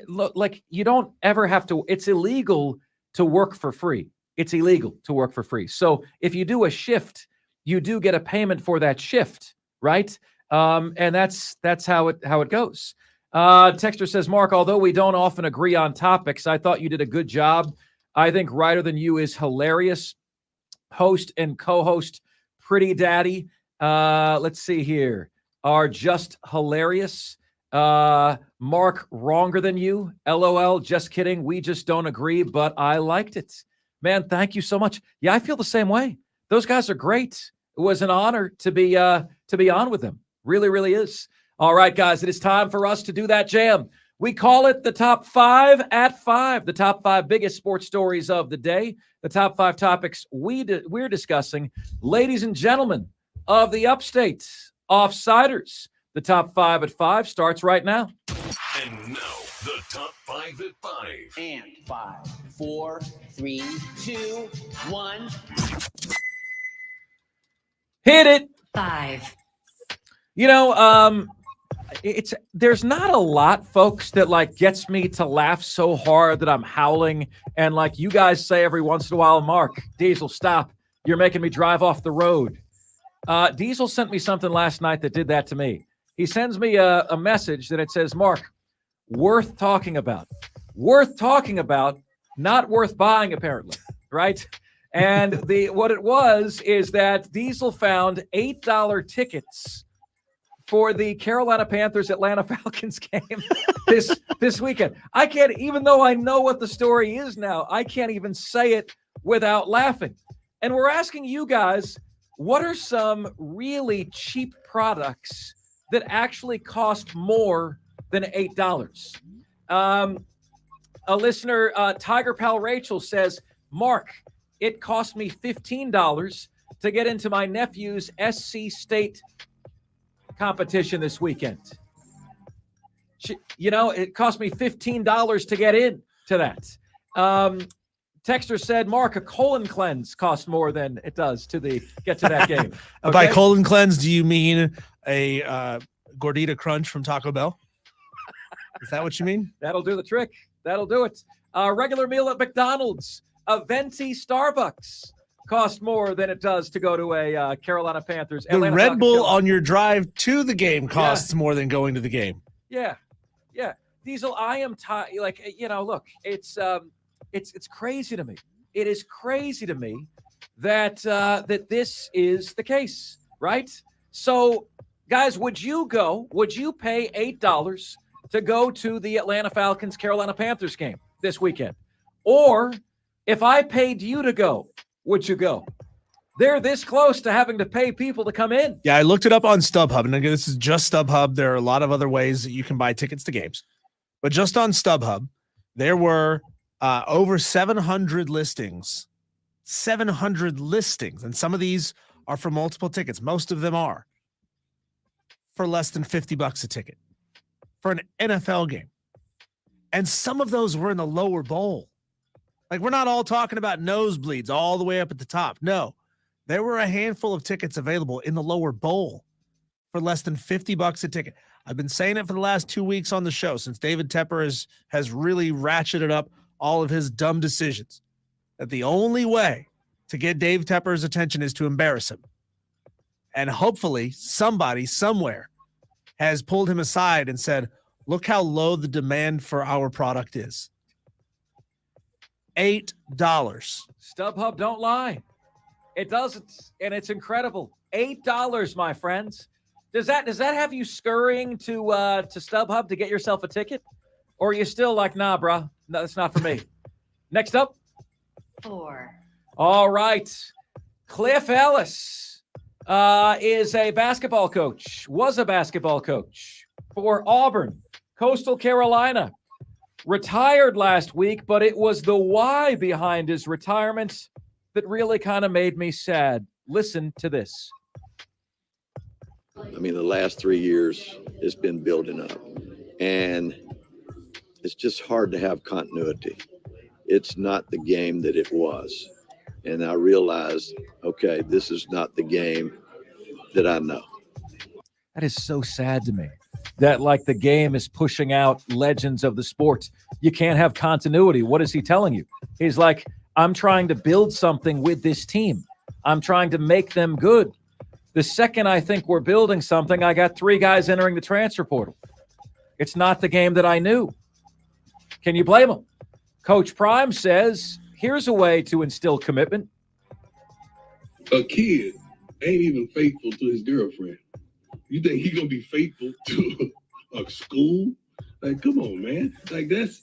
like, you don't ever have to. It's illegal to work for free. It's illegal to work for free. So if you do a shift, you do get a payment for that shift, right? And that's how it goes. Texter says, Mark, although we don't often agree on topics, I thought you did a good job. I think Ryder Than You is hilarious. Host and co-host Pretty Daddy, let's see here, are just hilarious. Mark, wronger than you. LOL, just kidding. We just don't agree, but I liked it. Man, thank you so much. Yeah, I feel the same way. Those guys are great. It was an honor to be on with them. Really, really is. All right, guys, it is time for us to do that jam. We call it the Top 5 at 5, the top 5 biggest sports stories of the day, the top 5 topics we're discussing. Ladies and gentlemen of the Upstate, Offsiders, the Top 5 at 5 starts right now. And now, the Top 5 at 5. And 5, 4, 3, 2, 1. Hit it. 5. There's not a lot, folks, that like gets me to laugh so hard that I'm howling. And like you guys say every once in a while, Mark, Diesel, stop. You're making me drive off the road. Diesel sent me something last night that did that to me. He sends me a message that it says, Mark, worth talking about. Worth talking about, not worth buying, apparently, right? And what it was is that Diesel found $8 tickets for the Carolina Panthers Atlanta Falcons game this weekend. I can't, even though I know what the story is now, I can't even say it without laughing. And we're asking you guys, what are some really cheap products that actually cost more than $8? A listener, Tiger Pal Rachel, says, Mark, it cost me $15 to get into my nephew's SC State competition this weekend. It cost me $15 to get in to that. Texter said, Mark, a colon cleanse costs more than it does to get to that game. Okay? By colon cleanse, do you mean a gordita crunch from Taco Bell? Is that what you mean? That'll do the trick. That'll do it. Regular meal at McDonald's, a venti Starbucks cost more than it does to go to a Carolina Panthers. The Atlanta Red Falcons Bull Carolina. on your drive to the game costs more than going to the game. Yeah. Diesel, I am tired. Look, it's crazy to me. It is crazy to me that this is the case, right? So, guys, would you pay $8 to go to the Atlanta Falcons Carolina Panthers game this weekend? Or if I paid you to go, would you go? They're this close to having to pay people to come in. Yeah, I looked it up on StubHub, and again, this is just StubHub. There are a lot of other ways that you can buy tickets to games. But just on StubHub, there were over 700 listings. 700 listings. And some of these are for multiple tickets. Most of them are for less than $50 a ticket for an NFL game. And some of those were in the lower bowl. Like, we're not all talking about nosebleeds all the way up at the top. No, there were a handful of tickets available in the lower bowl for less than $50 a ticket. I've been saying it for the last 2 weeks on the show since David Tepper has really ratcheted up all of his dumb decisions, that the only way to get Dave Tepper's attention is to embarrass him. And hopefully somebody somewhere has pulled him aside and said, look how low the demand for our product is. $8. StubHub don't lie. It doesn't, and it's incredible. $8, my friends. Does that have you scurrying to StubHub to get yourself a ticket? Or are you still like, nah, bro, no, that's not for me? Next up. 4. All right. Cliff Ellis is a basketball coach, was a basketball coach for Auburn, Coastal Carolina. Retired last week, but it was the why behind his retirement that really kind of made me sad. Listen to this. I mean, the last 3 years has been building up, and it's just hard to have continuity. It's not the game that it was. And I realized, okay, this is not the game that I know. That is so sad to me. That like the game is pushing out legends of the sport. You can't have continuity. What is he telling you? He's like, I'm trying to build something with this team. I'm trying to make them good. The second I think we're building something, I got 3 guys entering the transfer portal. It's not the game that I knew. Can you blame him? Coach Prime says, here's a way to instill commitment. A kid ain't even faithful to his girlfriend. You think he gonna be faithful to a school? Like, come on, man. Like that's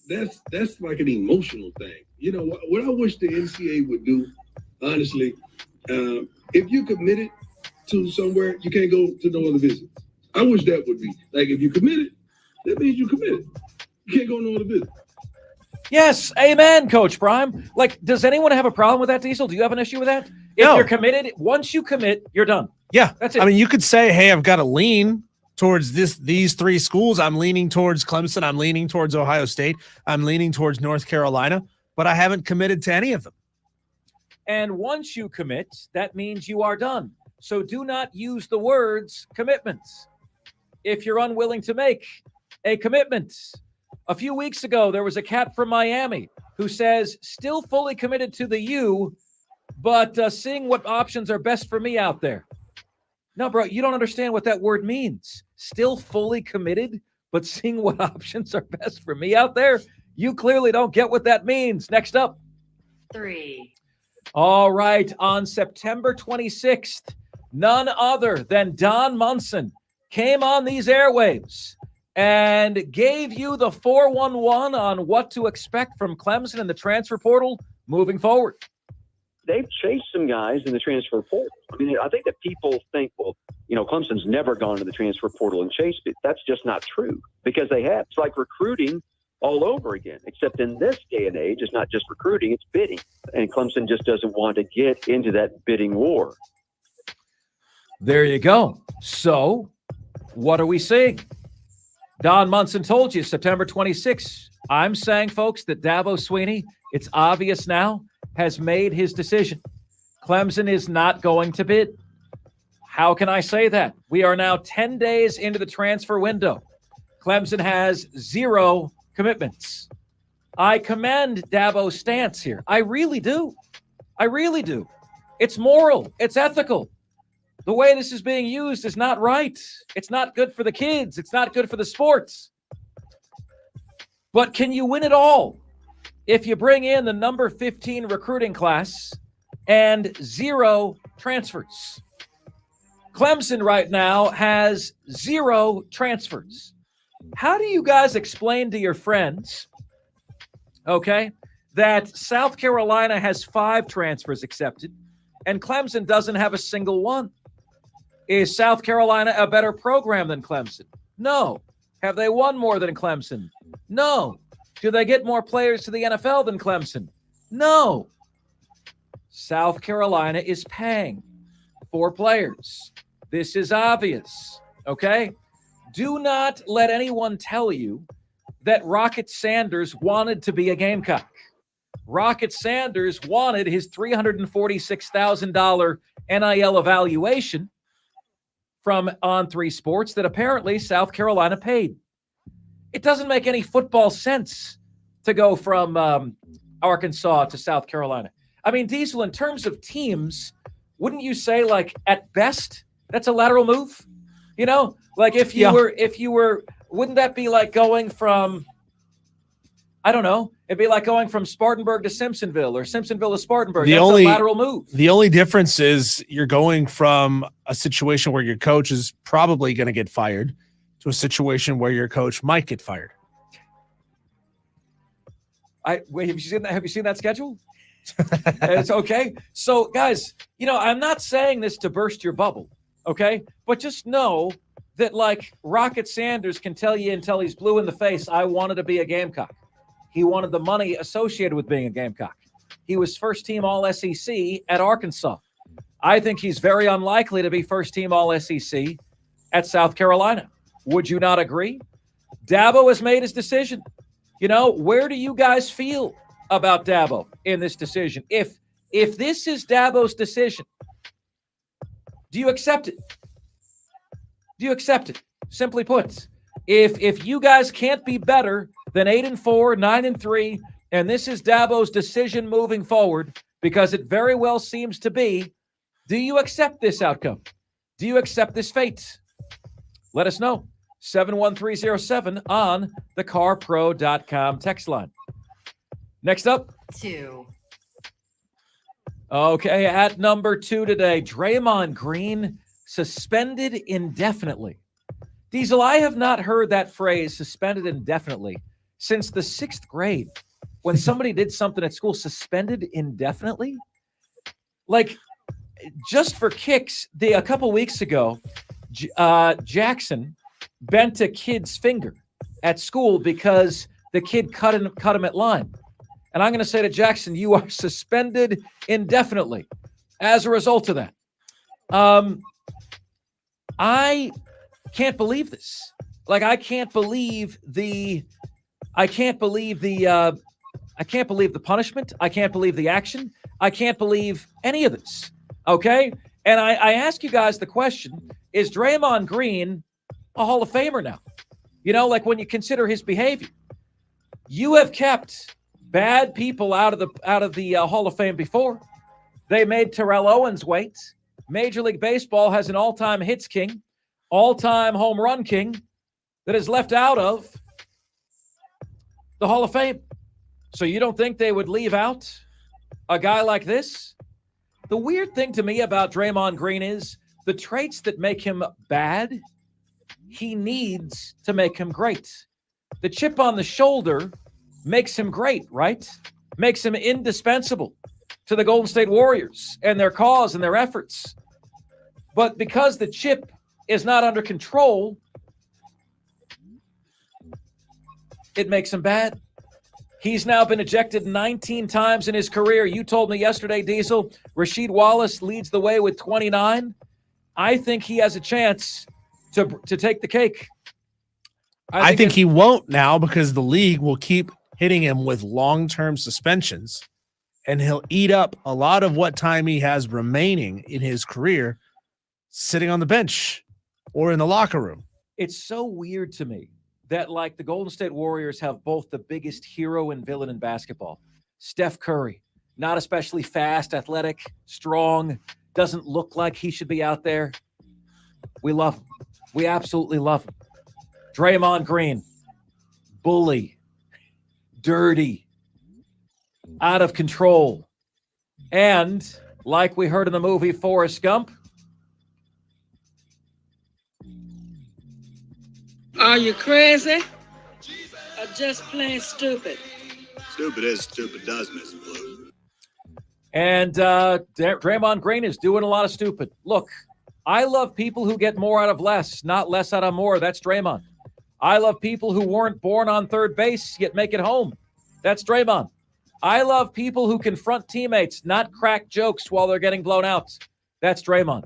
like an emotional thing. You know what I wish the NCAA would do, honestly, if you committed to somewhere, you can't go to no other visits. I wish that would be like, if you committed, that means you committed. You can't go no other visit. Yes, amen, Coach Prime. Like, does anyone have a problem with that, Diesel? Do you have an issue with that? No. If you're committed, once you commit, you're done. Yeah, that's it. I mean, you could say, hey, I've got to lean towards these 3 schools. I'm leaning towards Clemson. I'm leaning towards Ohio State. I'm leaning towards North Carolina, but I haven't committed to any of them. And once you commit, that means you are done. So do not use the words commitments if you're unwilling to make a commitment. A few weeks ago, there was a cat from Miami who says, still fully committed to the U, but seeing what options are best for me out there. No, bro, you don't understand what that word means. Still fully committed, but seeing what options are best for me out there? You clearly don't get what that means. Next up. 3. All right. On September 26th, none other than Don Munson came on these airwaves and gave you the 411 on what to expect from Clemson in the transfer portal moving forward. They've chased some guys in the transfer portal. I mean, I think that people think, well, Clemson's never gone to the transfer portal and chased it. That's just not true because they have. It's like recruiting all over again, except in this day and age, it's not just recruiting, it's bidding. And Clemson just doesn't want to get into that bidding war. There you go. So what are we seeing? Don Munson told you September 26th. I'm saying, folks, that Dabo Swinney, it's obvious now, has made his decision. Clemson is not going to bid. How can I say that? We are now 10 days into the transfer window. Clemson has 0 commitments. I commend Dabo's stance here. I really do. I really do. It's moral. It's ethical. The way this is being used is not right. It's not good for the kids. It's not good for the sports. But can you win it all if you bring in the number 15 recruiting class and 0 transfers? Clemson right now has 0 transfers. How do you guys explain to your friends, okay, that South Carolina has 5 transfers accepted and Clemson doesn't have a single one? Is South Carolina a better program than Clemson? No. Have they won more than Clemson? No. Do they get more players to the NFL than Clemson? No. South Carolina is paying for players. This is obvious, okay? Do not let anyone tell you that Rocket Sanders wanted to be a Gamecock. Rocket Sanders wanted his $346,000 NIL evaluation from On3 Sports that apparently South Carolina paid. It doesn't make any football sense to go from Arkansas to South Carolina. I mean, Diesel, in terms of teams, wouldn't you say, like, at best, that's a lateral move? Like if you were, wouldn't that be like going from, I don't know, it'd be like going from Spartanburg to Simpsonville or Simpsonville to Spartanburg. That's a lateral move. The only difference is you're going from a situation where your coach is probably going to get fired to a situation where your coach might get fired. Wait, have you seen that schedule? It's okay. So guys, I'm not saying this to burst your bubble. Okay. But just know that, like, Rocket Sanders can tell you until he's blue in the face, I wanted to be a Gamecock. He wanted the money associated with being a Gamecock. He was first-team All-SEC at Arkansas. I think he's very unlikely to be first-team All-SEC at South Carolina. Would you not agree? Dabo has made his decision. Where do you guys feel about Dabo in this decision? If this is Dabo's decision, do you accept it? Do you accept it? Simply put, if you guys can't be better than 8-4, 9-3, and this is Dabo's decision moving forward, because it very well seems to be, do you accept this outcome? Do you accept this fate? Let us know. 71307 on the carpro.com text line. Next up. 2. Okay, at number 2 today, Draymond Green suspended indefinitely. Diesel, I have not heard that phrase, suspended indefinitely, since the 6th grade. When somebody did something at school, suspended indefinitely? Like, just for kicks, a couple weeks ago, Jackson bent a kid's finger at school because the kid cut him at line. And I'm going to say to Jackson, you are suspended indefinitely as a result of that. I can't believe this. Like, I can't believe the punishment. I can't believe the action. I can't believe any of this. Okay. And I ask you guys the question, is Draymond Green a Hall of Famer now? Like, when you consider his behavior, you have kept bad people out of the Hall of Fame before. They made Terrell Owens wait. Major League Baseball has an all-time hits king, all-time home run king that is left out of the Hall of Fame. So you don't think they would leave out a guy like this? The weird thing to me about Draymond Green is the traits that make him bad, he needs to make him great. The chip on the shoulder makes him great, right? Makes him indispensable to the Golden State Warriors and their cause and their efforts. But because the chip is not under control, it makes him bad. He's now been ejected 19 times in his career. You told me yesterday, Diesel, Rasheed Wallace leads the way with 29. I think he has a chance to take the cake. I think he won't now because the league will keep hitting him with long-term suspensions, and he'll eat up a lot of what time he has remaining in his career sitting on the bench or in the locker room. It's so weird to me that, like, the Golden State Warriors have both the biggest hero and villain in basketball. Steph Curry, not especially fast, athletic, strong, doesn't look like he should be out there. We love him. We absolutely love him. Draymond Green, bully, dirty, out of control. And, like we heard in the movie Forrest Gump, are you crazy or just plain stupid? Stupid is, stupid does, Mrs. Blue. And Draymond Green is doing a lot of stupid. Look, I love people who get more out of less, not less out of more. That's Draymond. I love people who weren't born on third base yet make it home. That's Draymond. I love people who confront teammates, not crack jokes while they're getting blown out. That's Draymond.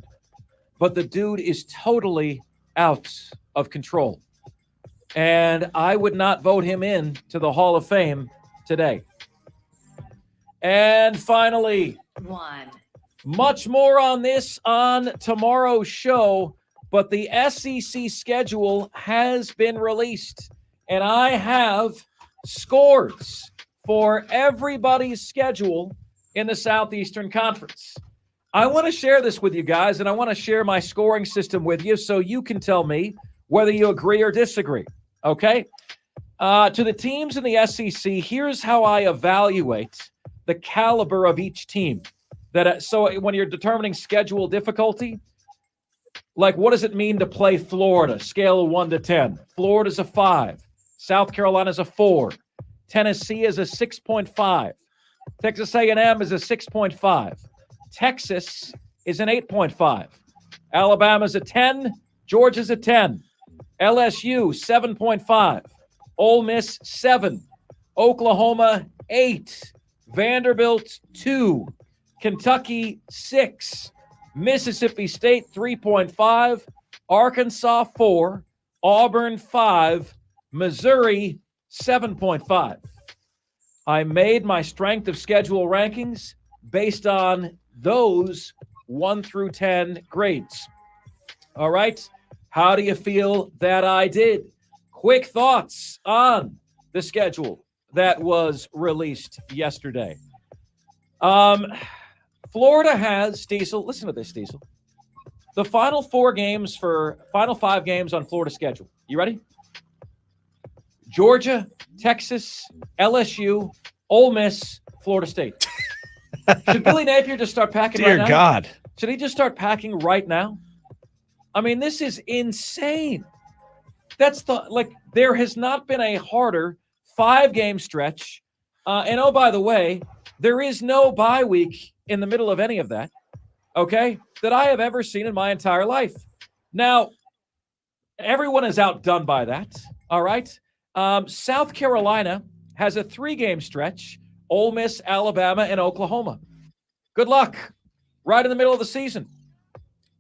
But the dude is totally out of control. And I would not vote him in to the Hall of Fame today. And finally, much more on this on tomorrow's show, but the SEC schedule has been released, and I have scores for everybody's schedule in the Southeastern Conference. I want to share this with you guys, and I want to share my scoring system with you so you can tell me whether you agree or disagree, okay? To the teams in the SEC, here's how I evaluate the caliber of each team. So when you're determining schedule difficulty, like, what does it mean to play Florida? Scale of 1 to 10. Florida's a 5. South Carolina's a 4. Tennessee is a 6.5. Texas A&M is a 6.5. Texas is an 8.5. Alabama's a 10. Georgia's a 10. LSU, 7.5. Ole Miss, 7. Oklahoma, 8. Vanderbilt, 2. Kentucky, 6. Mississippi State, 3.5. Arkansas, 4. Auburn, 5. Missouri, 7.5. I made my strength of schedule rankings based on those 1 through 10 grades. All right. How do you feel that I did? Quick thoughts on the schedule that was released yesterday. Florida has, Diesel, listen to this, Diesel. The final 5 games on Florida's schedule. You ready? Georgia, Texas, LSU, Ole Miss, Florida State. Should Billy Napier just start packing right now? Dear God. Should he just start packing right now? I mean, this is insane. There has not been a harder 5-game stretch. And oh, by the way, there is no bye week in the middle of any of that, okay, that I have ever seen in my entire life. Now, everyone is outdone by that, all right? South Carolina has a 3-game stretch, Ole Miss, Alabama, and Oklahoma. Good luck. Right in the middle of the season.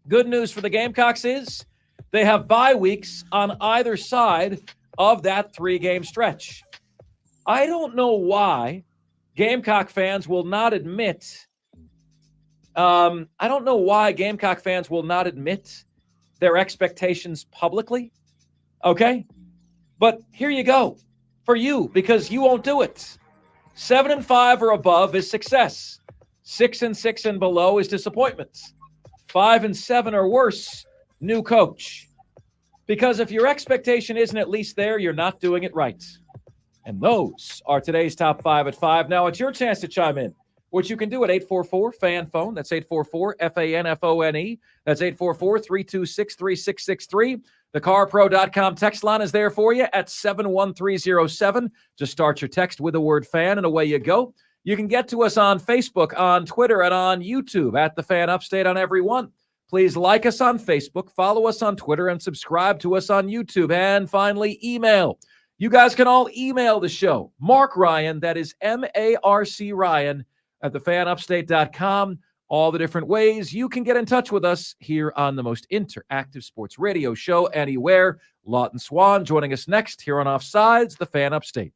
Good news for the Gamecocks is they have bye weeks on either side of that 3-game stretch. I don't know why Gamecock fans will not admit their expectations publicly. Okay? But here you go for you, because you won't do it. 7-5 or above is success. 6-6 and below is disappointment. 5-7 or worse, new coach. Because if your expectation isn't at least there, you're not doing it right. And those are today's top 5 at 5. Now it's your chance to chime in which you can do at 844-FAN-PHONE. That's 844-FAN-FONE. That's 844-326-3663. The CarPro.com text line is there for you at 71307. Just start your text with the word fan, and away you go. You can get to us on Facebook, on Twitter, and on YouTube at The Fan Upstate on every one. Please like us on Facebook, follow us on Twitter, and subscribe to us on YouTube. And finally, email. You guys can all email the show. Mark Ryan, that is M-A-R-C Ryan, at thefanupstate.com. All the different ways you can get in touch with us here on the most interactive sports radio show anywhere. Lawton Swan joining us next here on Offsides, The Fan Upstate.